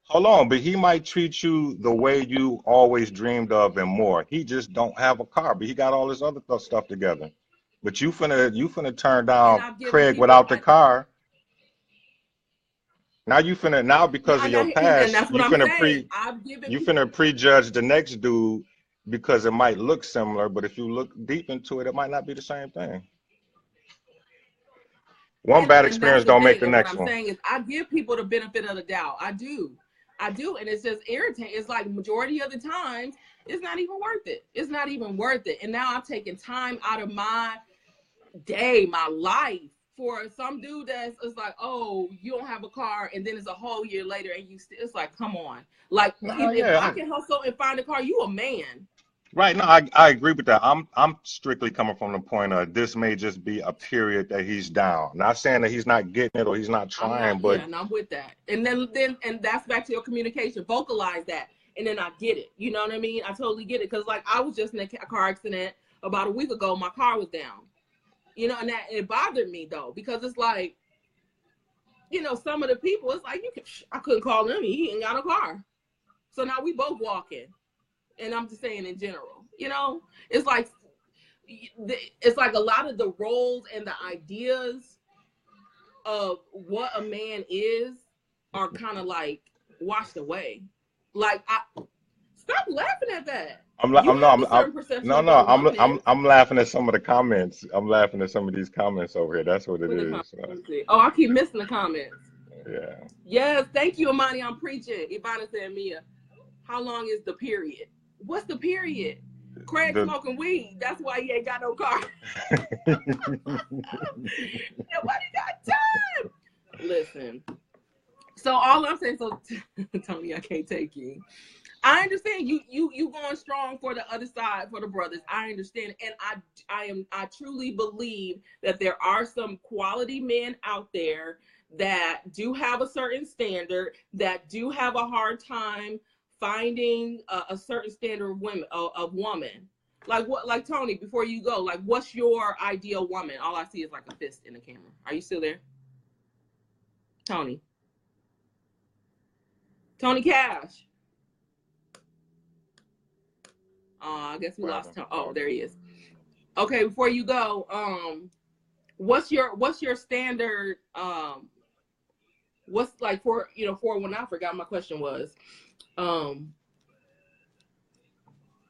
Hold on, but he might treat you the way you always dreamed of and more. He just don't have a car, but he got all this other stuff together. But you finna turn down Craig without the car. Now because of your past, you finna prejudge the next dude because it might look similar, but if you look deep into it, it might not be the same thing. One bad experience don't make the next one. What I'm saying is I give people the benefit of the doubt. I do. And it's just irritating. It's like majority of the time, it's not even worth it. It's not even worth it. And now I'm taking time out of my day, my life, for some dude that's like, oh, you don't have a car, and then it's a whole year later, and it's like, come on. Like, if I can hustle and find a car, you a man. Right. No, I agree with that. I'm strictly coming from the point of this may just be a period that he's down. Not saying that he's not getting it or he's not trying, but and I'm with that. And then that's back to your communication. Vocalize that, and then I get it. You know what I mean? I totally get it, because like I was just in a car accident about a week ago. My car was down. And that it bothered me though, because it's like, some of the people, it's like I couldn't call him. He ain't got a car, so now we both walking. And I'm just saying in general, it's like a lot of the roles and the ideas of what a man is are kind of like washed away. Like, stop laughing at that. I'm laughing at some of the comments. I'm laughing at some of these comments over here. That's what it is. Oh, I keep missing the comments. Yeah. Yes, thank you, Imani. I'm preaching. Ivana said, Mia, how long is the period? What's the period? Craig The, smoking weed. That's why he ain't got no car. Nobody got time. Listen. So all I'm saying, so Tony, I can't take you. I understand you going strong for the other side, for the brothers. I understand, and I truly believe that there are some quality men out there that do have a certain standard, that do have a hard time finding a certain standard of woman. Like what? Like Tony, before you go, like what's your ideal woman? All I see is like a fist in the camera. Are you still there, Tony? Tony Cash. I guess we lost Tony. Oh, there he is. Okay, before you go, what's your standard? What's like for when I forgot my question was,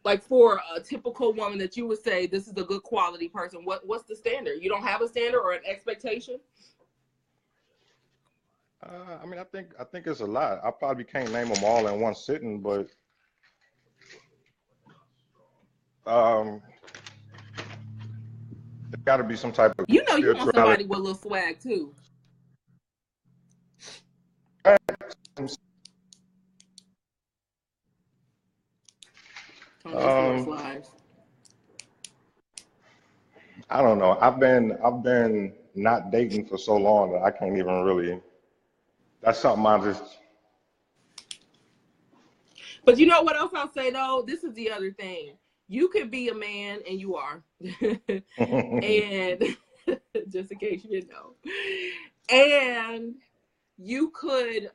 like for a typical woman that you would say this is a good quality person. What's the standard? You don't have a standard or an expectation? I mean, I think it's a lot. I probably can't name them all in one sitting, but there got to be some type of You want spirituality. somebody with a little swag too. I don't know. I've been not dating for so long that I can't even really. That's something I just. But you know what else I'll say though? This is the other thing. You could be a man, and you are, and just in case you didn't know, and you could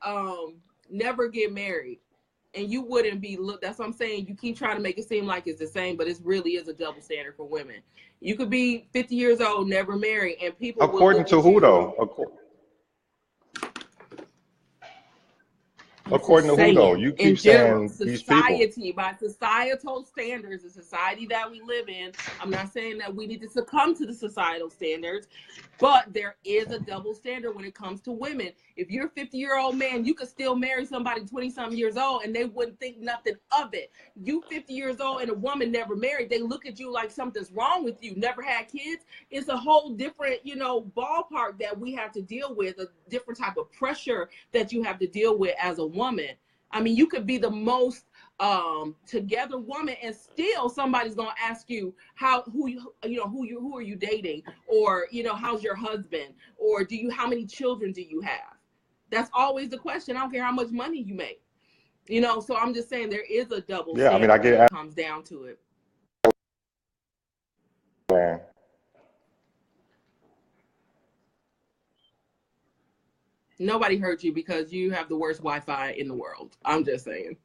never get married, and you wouldn't be. Look, that's what I'm saying. You keep trying to make it seem like it's the same, but it really is a double standard for women. You could be 50 years old, never married, and people. According to who though? According to who though? You keep saying these people. Society, by societal standards, the society that we live in. I'm not saying that we need to succumb to the societal standards, but there is a double standard when it comes to women. If you're a 50-year-old man, you could still marry somebody 20-something years old and they wouldn't think nothing of it. You 50 years old and a woman never married, they look at you like something's wrong with you, never had kids. It's a whole different, ballpark that we have to deal with, a different type of pressure that you have to deal with as a woman. I mean, you could be the most together woman and still somebody's gonna ask you who are you dating, or how's your husband, or how many children do you have? That's always the question. I don't care how much money you make, so I'm just saying there is a double standard. I mean, I get when it comes down to it. Man. Nobody heard you because you have the worst Wi-Fi in the world. I'm just saying.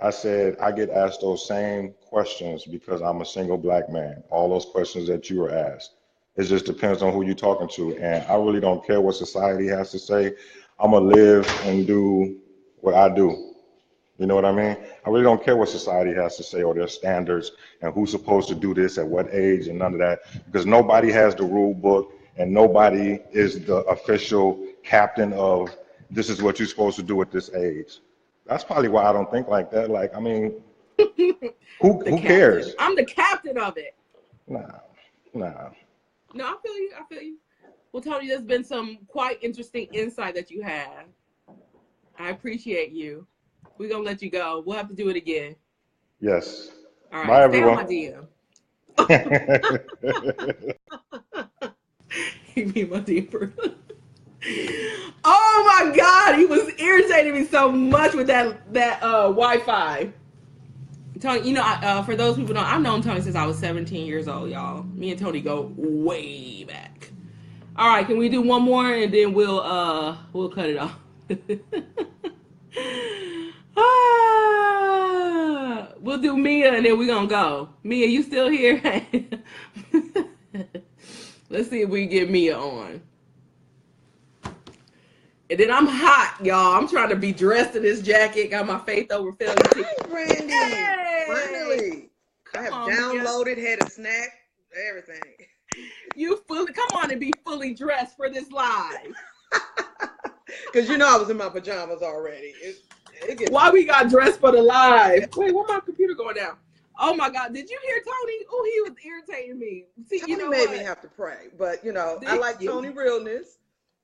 I said I get asked those same questions because I'm a single black man. All those questions that you were asked. It just depends on who you're talking to. And I really don't care what society has to say. I'm going to live and do what I do. You know what I mean? I really don't care what society has to say or their standards and who's supposed to do this at what age and none of that, because nobody has the rule book and nobody is the official captain of this is what you're supposed to do at this age. That's probably why I don't think like that. Like, I mean, who cares? I'm the captain of it. Nah. No, I feel you. Well, Tony, there's been some quite interesting insight that you have. I appreciate you. We're going to let you go. We'll have to do it again. Yes. All right. Bye, everyone. Stay on my DM. He be my DM. Oh my God, he was irritating me so much with that Wi-Fi. Tony, for those people who don't, I've known Tony since I was 17 years old, y'all. Me and Tony go way back. All right, can we do one more and then we'll cut it off. We'll do Mia and then we're gonna go. Mia, you still here? Let's see if we can get Mia on. And then I'm hot, y'all. I'm trying to be dressed in this jacket. Got my faith over Philly. Randy, finally. I have downloaded, had a snack, everything. Come on and be fully dressed for this live. Because I was in my pajamas already. Why we got dressed for the live? Wait, why my computer going down? Oh my God! Did you hear Tony? Oh, he was irritating me. See, Tony made me have to pray, but I like Tony realness.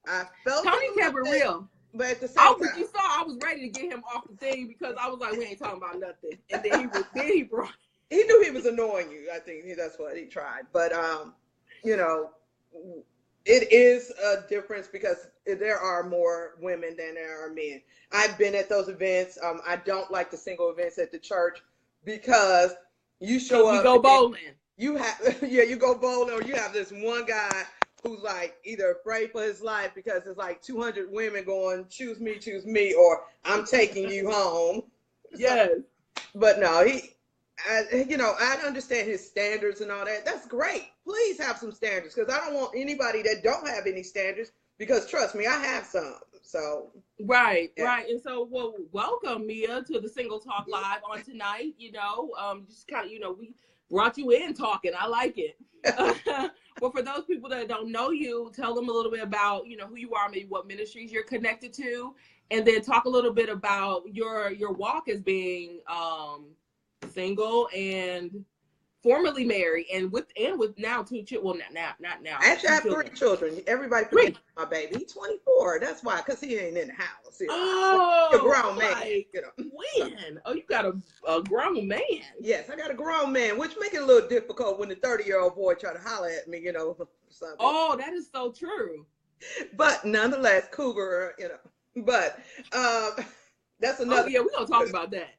I felt Tony kept it real. But at the same time, you saw I was ready to get him off the thing because I was like, we ain't talking about nothing. And then he brought. He knew he was annoying you. I think that's what he tried. But it is a difference because there are more women than there are men. I've been at those events. I don't like the single events at the church because you show up. You go bowling. You go bowling, or you have this one guy who's like either afraid for his life because it's like 200 women going, choose me, or I'm taking you home. Yes. But no, I understand his standards and all that. That's great. Please have some standards because I don't want anybody that don't have any standards because trust me, I have some. So right. And so welcome Mia to the Single Talk Live on tonight. Just kind of, we brought you in talking. I like it. But for those people that don't know you, tell them a little bit about, who you are, maybe what ministries you're connected to, and then talk a little bit about your walk as being single and formerly married and with now 2 children. Well, not now. Actually, I have 3 children. Everybody forgets my baby. He's 24. That's why, because he ain't in the house. Oh, a grown man. When? Oh, you got a grown man. Yes, I got a grown man, which make it a little difficult when the 30-year-old boy try to holler at me, something. Oh, that is so true. But nonetheless, cougar, But that's another. Oh yeah, we're gonna talk about that.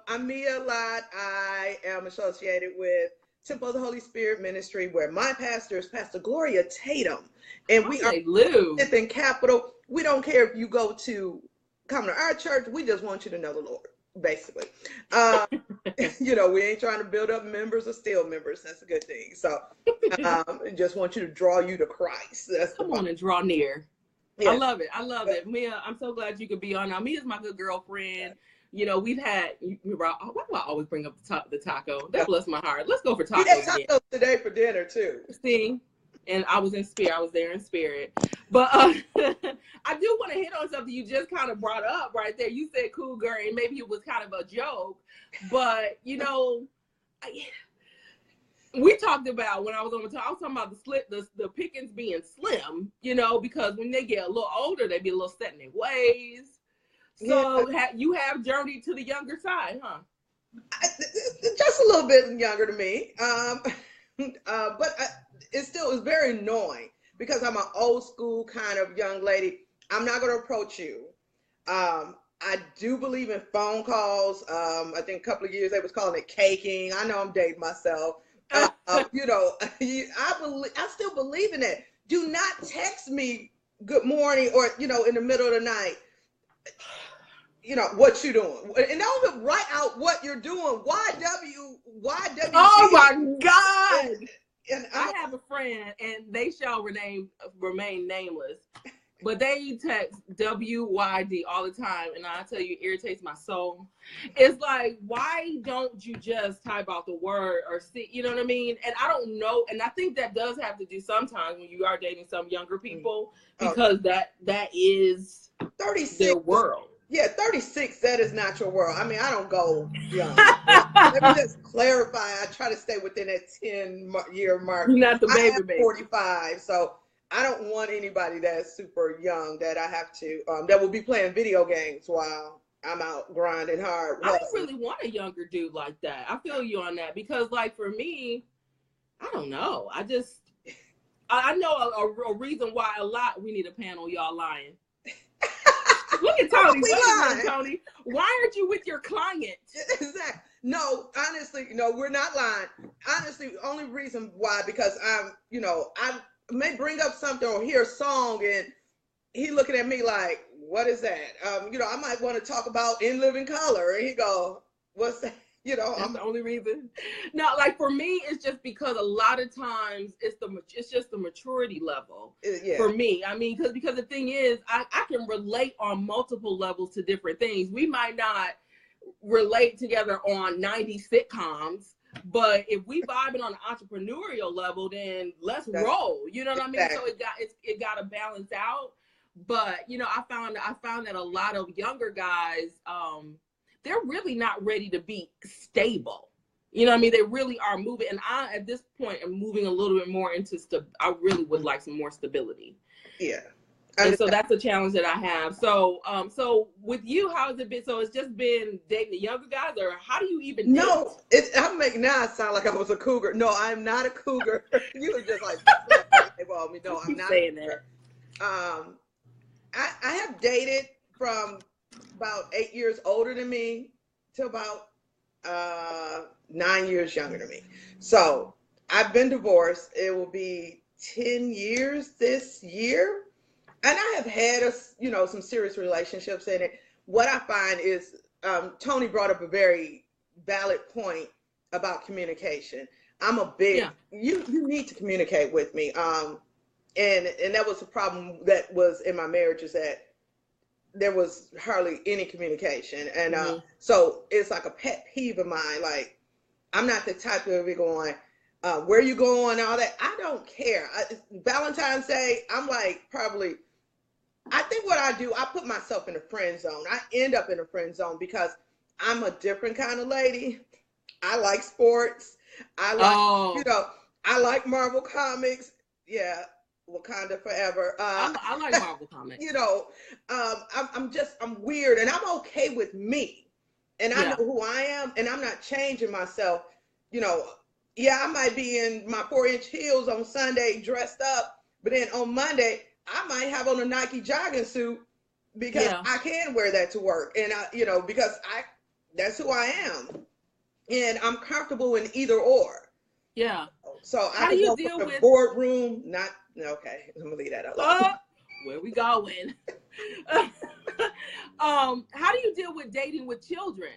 I'm Mia Lott. I am associated with Temple of the Holy Spirit Ministry, where my pastor is Pastor Gloria Tatum. And we are in Capital. We don't care if you come to our church. We just want you to know the Lord, basically. We ain't trying to build up members or steal members. That's a good thing. So just want you to draw you to Christ. Come on and draw near. Yeah. I love it. Mia, I'm so glad you could be on. Now, Mia's my good girlfriend. We've had, why do I always bring up the taco? That bless my heart. Let's go for tacos. We had tacos today for dinner, too. See? And I was there in spirit. But I do want to hit on something you just kind of brought up right there. You said cougar, and maybe it was kind of a joke. But, we talked about when I was on the talk, I was talking about the pickings being slim, because when they get a little older, they be a little set in their ways. So you have journeyed to the younger side, huh? Just a little bit younger to me. But it still is very annoying because I'm an old school kind of young lady. I'm not going to approach you. I do believe in phone calls. I think a couple of years they was calling it caking. I know I'm dating myself. I still believe in it. Do not text me good morning or, in the middle of the night. What you doing, and don't write out what you're doing. YW. Oh my God! And I have a friend, and they shall remain nameless, but they text WYD all the time, and I tell you, it irritates my soul. It's like, why don't you just type out the word or see? You know what I mean? And I don't know, and I think that does have to do sometimes when you are dating some younger people because that is 36 their world. Yeah, 36, that is not your world. I mean, I don't go young. Let me just clarify. I try to stay within that 10-year mark. You're not the baby, baby. 45, so I don't want anybody that's super young that I have to, that will be playing video games while I'm out grinding hard. I don't really want a younger dude like that. I feel you on that because, like, for me, I don't know. I know a reason why we need a panel, y'all lying. Look at Tony. Tony. Why aren't you with your client? Exactly. No, honestly, we're not lying. Honestly, the only reason why, because I may bring up something or hear a song and he looking at me like, what is that? I might want to talk about In Living Color. And he go, what's that? That's the only reason. No, like for me, it's just because a lot of times it's just the maturity level for me. I mean, because the thing is, I can relate on multiple levels to different things. We might not relate together on 90s sitcoms, but if we vibing on an entrepreneurial level, then let's roll. You know what I mean? So it got to balance out. but you know, I found that a lot of younger guys, they're really not ready to be stable. You know what I mean? They really are moving, and I, at this point, am moving a little bit more into I really would like some more stability. Yeah. And so that's a challenge that I have. So, so with you, how has it been? So it's just been dating the younger guys, or how do you even? No, I'm making now I sound like I was a cougar. No, I'm not a cougar. You were just like, well, me. No, I'm not saying that. I have dated from about 8 years older than me to about 9 years younger than me. So I've been divorced. It will be 10 years this year. And I have had some serious relationships in it. What I find is Tony brought up a very valid point about communication. I'm a big you need to communicate with me. And that was a problem that was in my marriage, is that there was hardly any communication. And so it's like a pet peeve of mine. Like, I'm not the type of be going, where you going, all that. I don't care. Valentine's Day, I'm like probably, I think what I do, I put myself in a friend zone. I end up in a friend zone because I'm a different kind of lady. I like sports. I like, I like Marvel comics. Yeah, Wakanda forever. I like Marvel comics. I'm weird, and I'm okay with me. And I know who I am, and I'm not changing myself. I might be in my 4-inch heels on Sunday dressed up, but then on Monday, I might have on a Nike jogging suit because I can wear that to work. And because that's who I am. And I'm comfortable in either or. Yeah. So how do you deal with boardroom? Okay. I'm gonna leave that alone. Where we going? How do you deal with dating with children?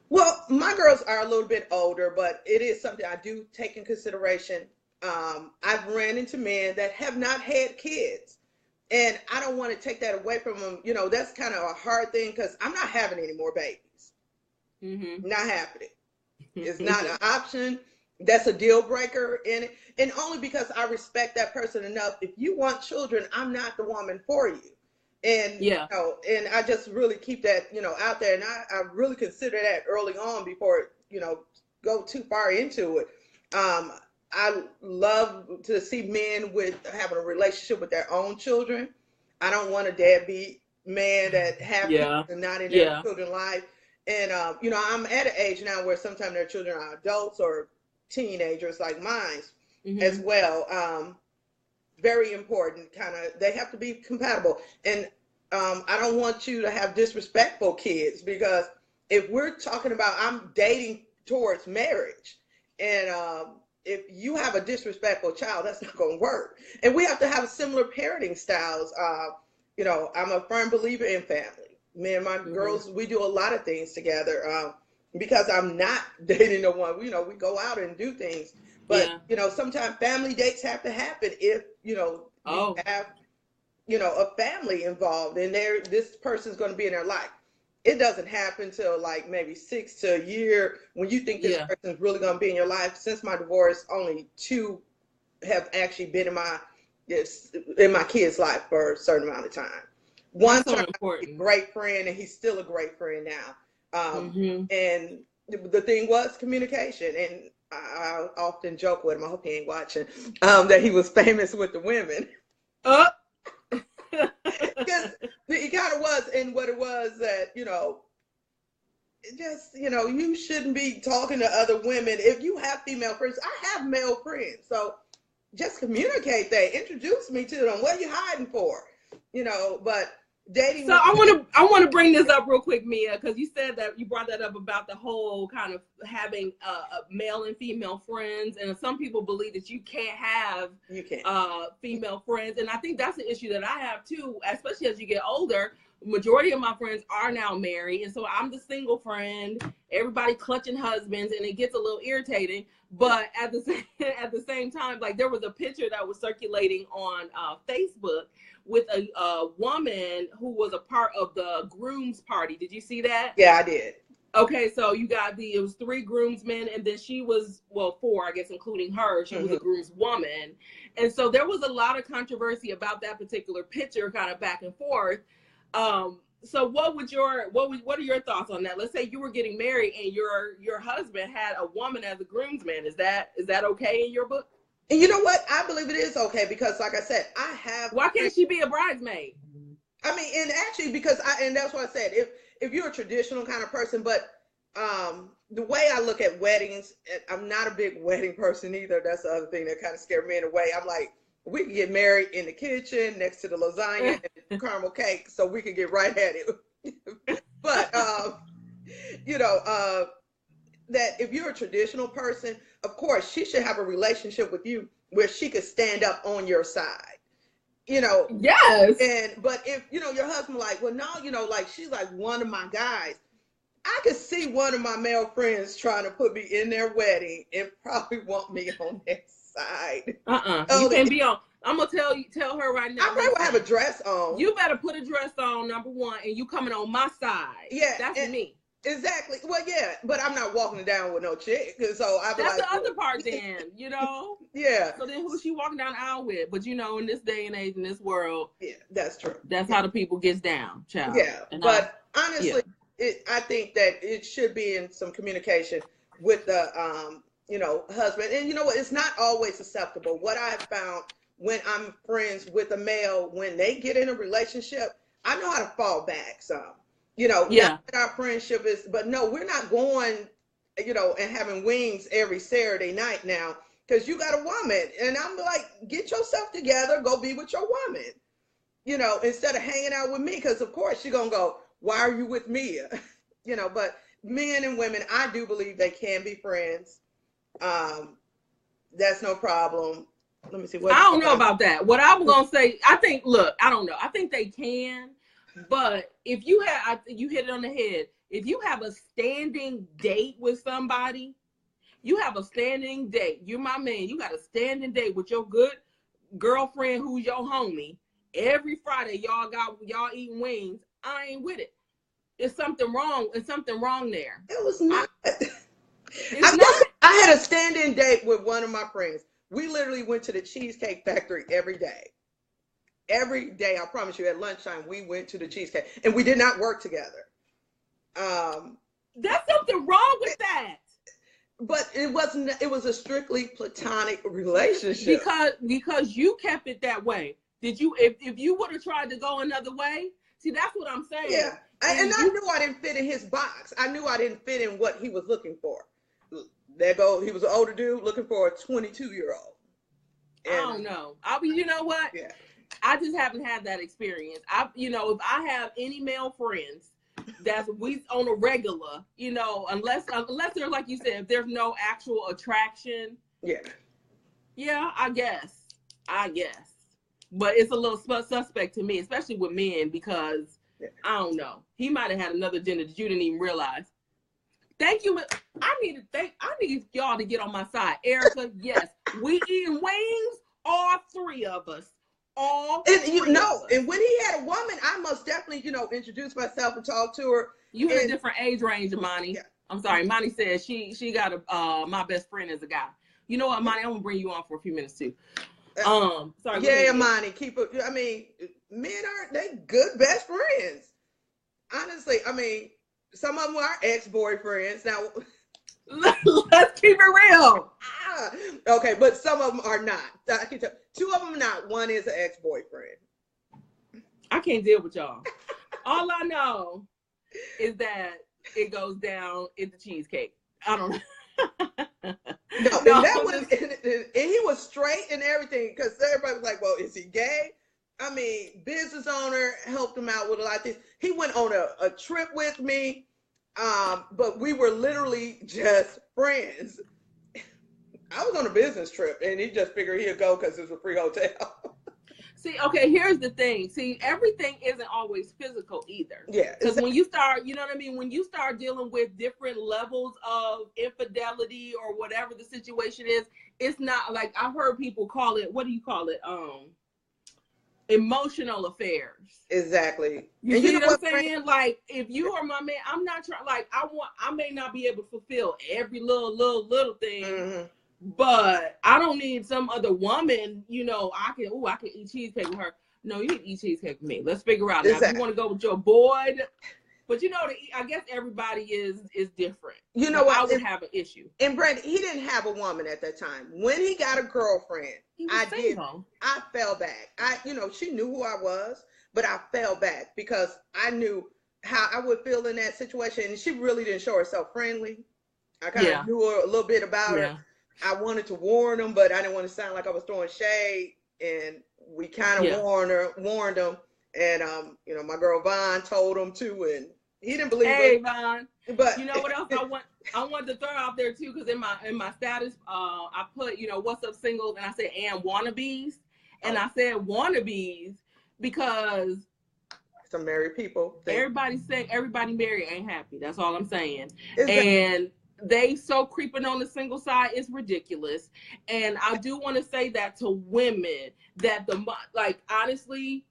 Well, my girls are a little bit older, but it is something I do take in consideration. I've ran into men that have not had kids, and I don't want to take that away from them. That's kind of a hard thing because I'm not having any more babies. Not happening. It's not an option. That's a deal breaker in it. And only because I respect that person enough. If you want children, I'm not the woman for you. And, and I just really keep that, out there. And I really consider that early on before, go too far into it. I love to see men having a relationship with their own children. I don't want a deadbeat man that have and not in their children's life. And, I'm at an age now where sometimes their children are adults or teenagers like mine as well. Very important, they have to be compatible. And I don't want you to have disrespectful kids, because if we're talking about, I'm dating towards marriage, and if you have a disrespectful child, that's not going to work. And we have to have similar parenting styles. I'm a firm believer in family. Me and my girls, we do a lot of things together because I'm not dating no one. We go out and do things. But, sometimes family dates have to happen if, you have, a family involved and this person's going to be in their life. It doesn't happen till like maybe 6 to a year when you think this person's really going to be in your life. Since my divorce, only 2 have actually been in my kid's life for a certain amount of time. One turned out to be a great friend, and he's still a great friend now. And the thing was communication. And I often joke with him, I hope he ain't watching, that he was famous with the women. Because he kind of was, and what it was that, you shouldn't be talking to other women. If you have female friends, I have male friends. So just communicate that. Introduce me to them. What are you hiding for? But dating. So I want to bring this up real quick, Mia, because you said that you brought that up about the whole kind of having male and female friends, and some people believe that you can't have female friends, and I think that's an issue that I have too, especially as you get older. Majority of my friends are now married, and so I'm the single friend. Everybody clutching husbands, and it gets a little irritating. But at the same time, like, there was a picture that was circulating on Facebook with a woman who was a part of the groom's party. Did you see that? Yeah, I did. Okay, so you got it was 3 groomsmen, and then she was, well, 4, I guess, including her. She was a groomswoman. And so there was a lot of controversy about that particular picture, kind of back and forth. So what are your thoughts on that? Let's say you were getting married and your husband had a woman as a groomsman. Is that okay in your book? And you know what? I believe it is okay because, like I said, I have. Why can't she be a bridesmaid? I mean, and actually, because and that's what I said. If you're a traditional kind of person, but the way I look at weddings, I'm not a big wedding person either. That's the other thing that kind of scared me in a way. I'm like, we can get married in the kitchen next to the lasagna and caramel cake, so we can get right at it. But that if you're a traditional person, of course, she should have a relationship with you where she could stand up on your side. Yes. But if your husband like, well, no, like she's like one of my guys. I could see one of my male friends trying to put me in their wedding and probably want me on their side. You can't be on. I'm gonna tell her right now. I probably will have a dress on. You better put a dress on, number one, and you coming on my side. Yeah, that's me. Exactly. Well, yeah, but I'm not walking down with no chick, so I'm that's like, the other part. Then Yeah. So then, who's she walking down the aisle with? But in this day and age, in this world, yeah, that's true. That's how the people gets down, child. Yeah, but honestly, I think that it should be in some communication with the husband, and you know what? It's not always acceptable. What I have found when I'm friends with a male, when they get in a relationship, I know how to fall back some. Our friendship is, but no, we're not going, and having wings every Saturday night now because you got a woman. And I'm like, get yourself together, go be with your woman, instead of hanging out with me. Because, of course, she's going to go, why are you with me? But men and women, I do believe they can be friends. That's no problem. Let me see. I don't know about that. What I was going to say, I don't know. I think they can. But if you you hit it on the head. If you have a standing date with somebody, you're my man. You got a standing date with your good girlfriend who's your homie. Every Friday, y'all eating wings. I ain't with it. There's something wrong. There's something wrong there. It was not. I had a stand-in date with one of my friends. We literally went to the Cheesecake Factory every day. Every day, I promise you, at lunchtime, we went to the cheesecake, and we did not work together. That's something wrong with that. But it wasn't. It was a strictly platonic relationship. Because you kept it that way. Did you? If you would have tried to go another way, see, that's what I'm saying. Yeah, and I knew I didn't fit in his box. I knew I didn't fit in what he was looking for. He was an older dude looking for a 22-year-old. I don't know. You know what? Yeah. I just haven't had that experience. If I have any male friends that's we on a regular, unless they're like you said, if there's no actual attraction. Yeah. Yeah, I guess. But it's a little suspect to me, especially with men, because I don't know. He might have had another gender that you didn't even realize. Thank you. I need y'all to get on my side. Erica, yes. We eating wings, all 3 of us. And when he had a woman, I most definitely, introduce myself and talk to her. You had a different age range, Imani. Yeah. I'm sorry, Imani said she got my best friend as a guy. You know what, Imani? I'm gonna bring you on for a few minutes too. Sorry. Yeah, Imani, keep it. I mean, men aren't they good best friends? Honestly, I mean, some of them are ex-boyfriends. Now, let's keep it real. Okay, but some of them are not. I can tell 2 of them are not. One is an ex-boyfriend. I can't deal with y'all. All I know is that it goes down in the cheesecake. I don't know. And he was straight and everything because everybody was like, well, is he gay? I mean, business owner, helped him out with a lot of things. He went on a trip with me, but we were literally just friends. I was on a business trip, and he just figured he'd go because it's a free hotel. See, okay, here's the thing. See, everything isn't always physical either. Yeah. Because when you start, you know what I mean? When you start dealing with different levels of infidelity or whatever the situation is, it's not like I've heard people call it, what do you call it? emotional affairs. Exactly. You see what I'm saying? Like, if you are my man, I'm not trying. Like, I may not be able to fulfill every little thing, Mm-hmm. but I don't need some other woman. You know, I can eat cheesecake with her. No, you need to eat cheesecake with me. Let's figure out. Exactly. Now, if you want to go with your boy, but you know, I guess everybody is different. You know what? I would have an issue. And Brandon, he didn't have a woman at that time. When he got a girlfriend, I fell back. She knew who I was, but I fell back because I knew how I would feel in that situation. And she really didn't show herself friendly. I kind of knew her a little bit about her. I wanted to warn him, but I didn't want to sound like I was throwing shade. And we kind of warned him. And my girl Vaughn told him too, and he didn't believe it. Hey, Vaughn. But you know what else I want to throw out there too, because in my status, I put, what's up singles, and I said and wannabes, and I said wannabes because some married people. Everybody married ain't happy. That's all I'm saying. And they so creeping on the single side is ridiculous. And I do want to say that to women that honestly,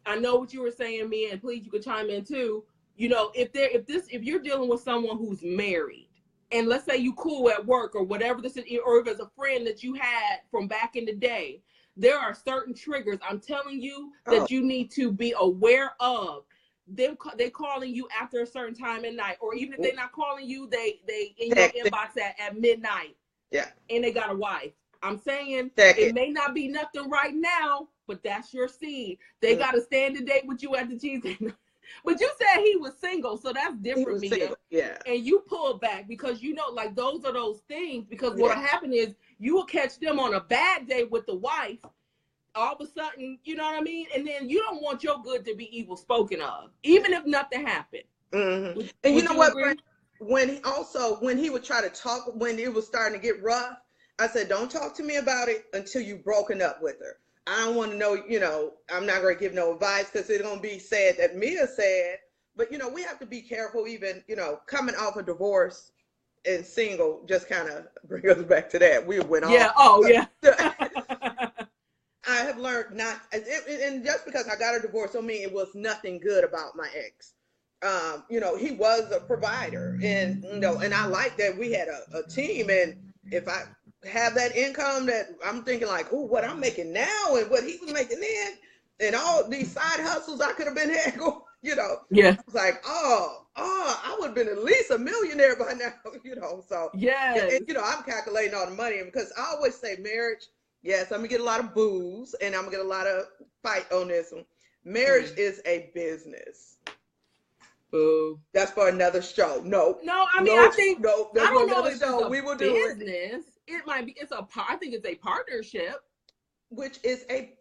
I know what you were saying, Mia, and please you can chime in too. If you're dealing with someone who's married, and let's say you cool at work or whatever this is, or if it's a friend that you had from back in the day, there are certain triggers, I'm telling you, that you need to be aware of. They calling you after a certain time at night, or even if they're not calling you, they in your inbox at midnight. Yeah. And they got a wife. I'm saying it may not be nothing right now, but that's your seed. They got to stand a date with you at the cheesecake. But you said he was single, so that's different, Mia. Yeah. And you pull back because those are those things. Because what'll happen is you will catch them on a bad day with the wife. All of a sudden, you know what I mean? And then you don't want your good to be evil spoken of, even if nothing happened. Mm-hmm. And you know what? When he would try to talk, when it was starting to get rough, I said, don't talk to me about it until you've broken up with her. I don't want to know, I'm not going to give no advice because it's going to be said that Mia said, but, we have to be careful even, coming off a divorce and single, just kind of bring us back to that. We went off. Yeah. I have learned not, and just because I got a divorce don't mean it was nothing good about my ex. He was a provider, and and I like that we had a team, and if I have that income that I'm thinking like, oh, what I'm making now and what he was making then, and all these side hustles I could have been had, I was like, I would have been at least a millionaire by now, so and I'm calculating all the money, because I always say marriage. Yes, I'm gonna get a lot of booze and I'm gonna get a lot of fight on this one. Marriage is a business. Boo. That's for another show. No, I mean, I think no. I don't know if show. We will do business. It might be. I think it's a partnership. Which is a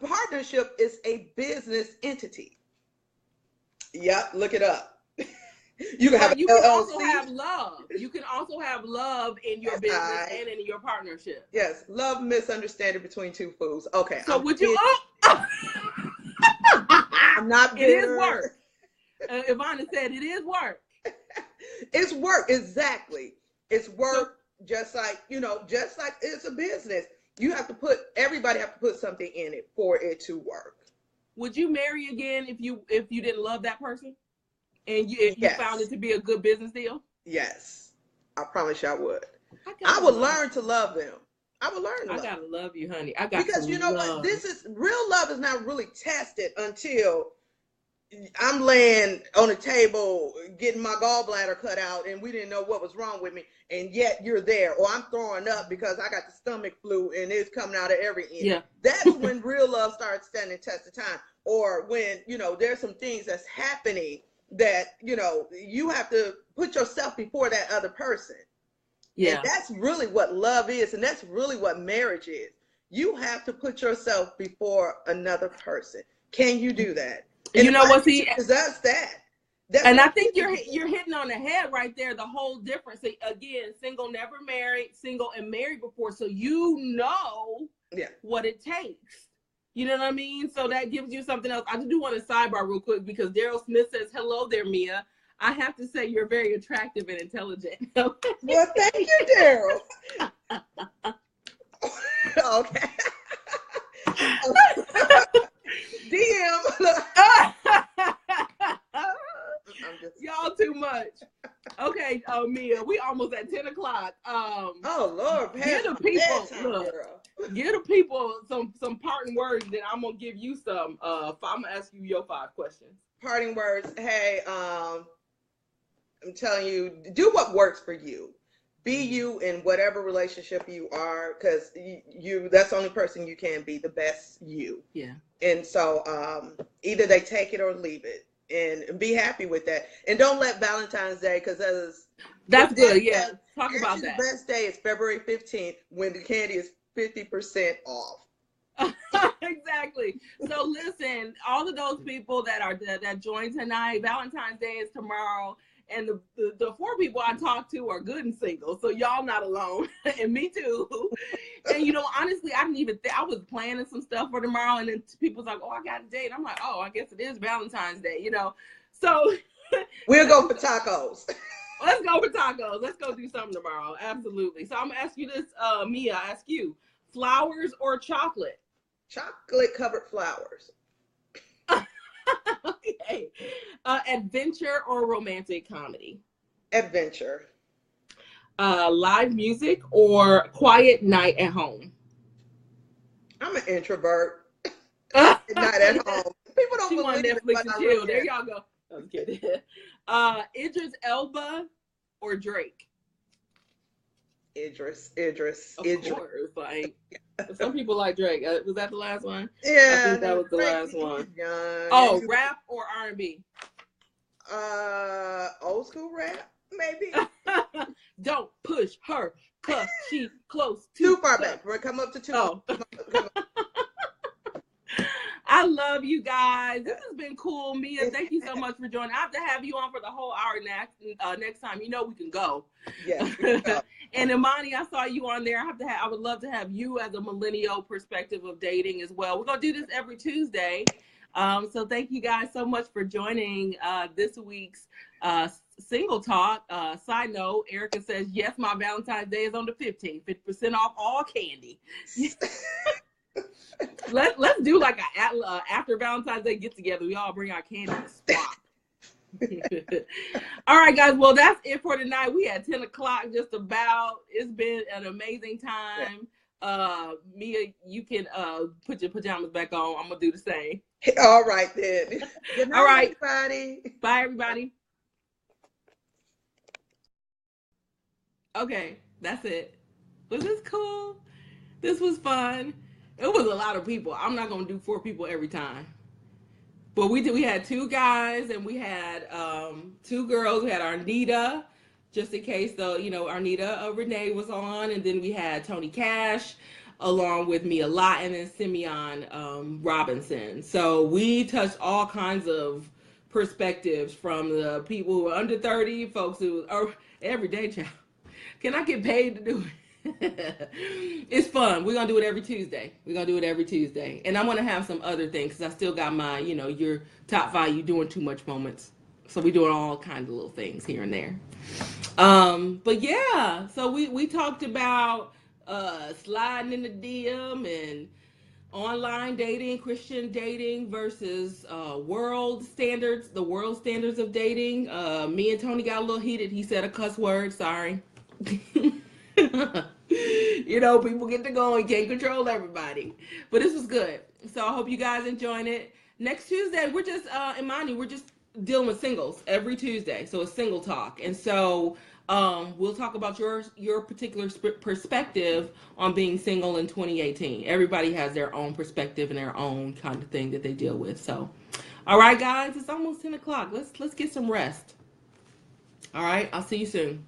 partnership is a business entity. Yep, look it up. You can also have love. You can also have love in your business and in your partnership. Yes, love misunderstanding between two fools. Okay. So would you? I'm not bitter. It is work. Ivana said it is work. It's work, exactly. It's work, just like it's a business. Everybody have to put something in it for it to work. Would you marry again if you didn't love that person? And you found it to be a good business deal? Yes. I promise you I would. I would learn to love them. I would learn to love them. I gotta love you, honey. Because you know what? Real love is not really tested until I'm laying on a table getting my gallbladder cut out and we didn't know what was wrong with me, and yet you're there. Or I'm throwing up because I got the stomach flu and it's coming out of every end. Yeah. That's when real love starts standing test of time. Or when, there's some things that's happening that, you have to put yourself before that other person. Yeah. And that's really what love is. And that's really what marriage is. You have to put yourself before another person. Can you do that? And you know what? See, that's that. And I think you're hitting on the head right there. The whole difference. Again, single, never married, single and married before. So what it takes. You know what I mean? So that gives you something else. I do want to sidebar real quick because Daryl Smith says, hello there, Mia. I have to say you're very attractive and intelligent. Well, thank you, Daryl. Okay. okay, Mia, we almost at 10 o'clock. Oh Lord, give the people girl. Give the people some parting words. Then I'm gonna give you some. I'm gonna ask you your 5 questions. Parting words. Hey, I'm telling you, do what works for you. Be you in whatever relationship you are, because that's the only person you can be, the best you. Yeah. And so either they take it or leave it, and be happy with that. And don't let Valentine's Day, because that's good. Yeah. Talk about that. The best day is February 15th when the candy is 50% off. Exactly. So listen, all of those people that joined tonight, Valentine's Day is tomorrow. And the 4 people I talked to are good and single. So y'all not alone. And me too. And, honestly, I didn't even think, I was planning some stuff for tomorrow. And then people was like, oh, I got a date. I'm like, oh, I guess it is Valentine's Day, So. We'll go for tacos. Let's go for tacos. Let's go do something tomorrow. Absolutely. So I'm going to ask you this, Mia, I ask you, flowers or chocolate? Chocolate covered flowers. Okay. Adventure or romantic comedy? Adventure. Live music or quiet night at home? I'm an introvert. Not at home. People don't believe Netflix and chill. There y'all go. I'm kidding. Idris Elba or Drake? Idris. Of course. Like, some people like Drake. Was that the last one? Yeah. I think that was the last one. Oh, rap or R&B? Old school rap, maybe. Don't push her, cause she close too far back. We're come up to 2. Oh. I love you guys. This has been cool. Mia, thank you so much for joining. I have to have you on for the whole hour next time. We can go. Yes. And Imani, I saw you on there. I would love to have you as a millennial perspective of dating as well. We're gonna do this every Tuesday. So thank you guys so much for joining this week's Single Talk. Side note, Erica says, yes, my Valentine's Day is on the 15th, 50% off all candy. Let's do like a after Valentine's Day get together. We all bring our candy and swap. All right, guys. Well, that's it for tonight. We had 10 o'clock just about. It's been an amazing time. Mia, you can put your pajamas back on. I'm gonna do the same. All right then. Good night, all right, everybody. Bye, everybody. Okay, that's it. Was this cool? This was fun. It was a lot of people. I'm not gonna do 4 people every time. But we had 2 guys and we had 2 girls. We had Arnita, just in case Arnita Renee was on, and then we had Tony Cash along with me a lot, and then Simeon Robinson. So we touched all kinds of perspectives, from the people who are under 30, folks who are everyday child. Can I get paid to do it? It's fun. We're gonna do it every Tuesday. And I'm gonna have some other things, because I still got my, your top 5 you doing too much moments. So we're doing all kinds of little things here and there. But yeah, so we talked about sliding in the DM and online dating, Christian dating versus the world standards of dating. Me and Tony got a little heated. He said a cuss word, sorry. People get to go and can't control everybody. But this was good. So I hope you guys enjoyed it. Next Tuesday, we're just, Imani, we're just dealing with singles every Tuesday. So it's single talk. And so we'll talk about your particular perspective on being single in 2018. Everybody has their own perspective and their own kind of thing that they deal with. So, all right, guys, it's almost 10 o'clock. Let's get some rest. All right, I'll see you soon.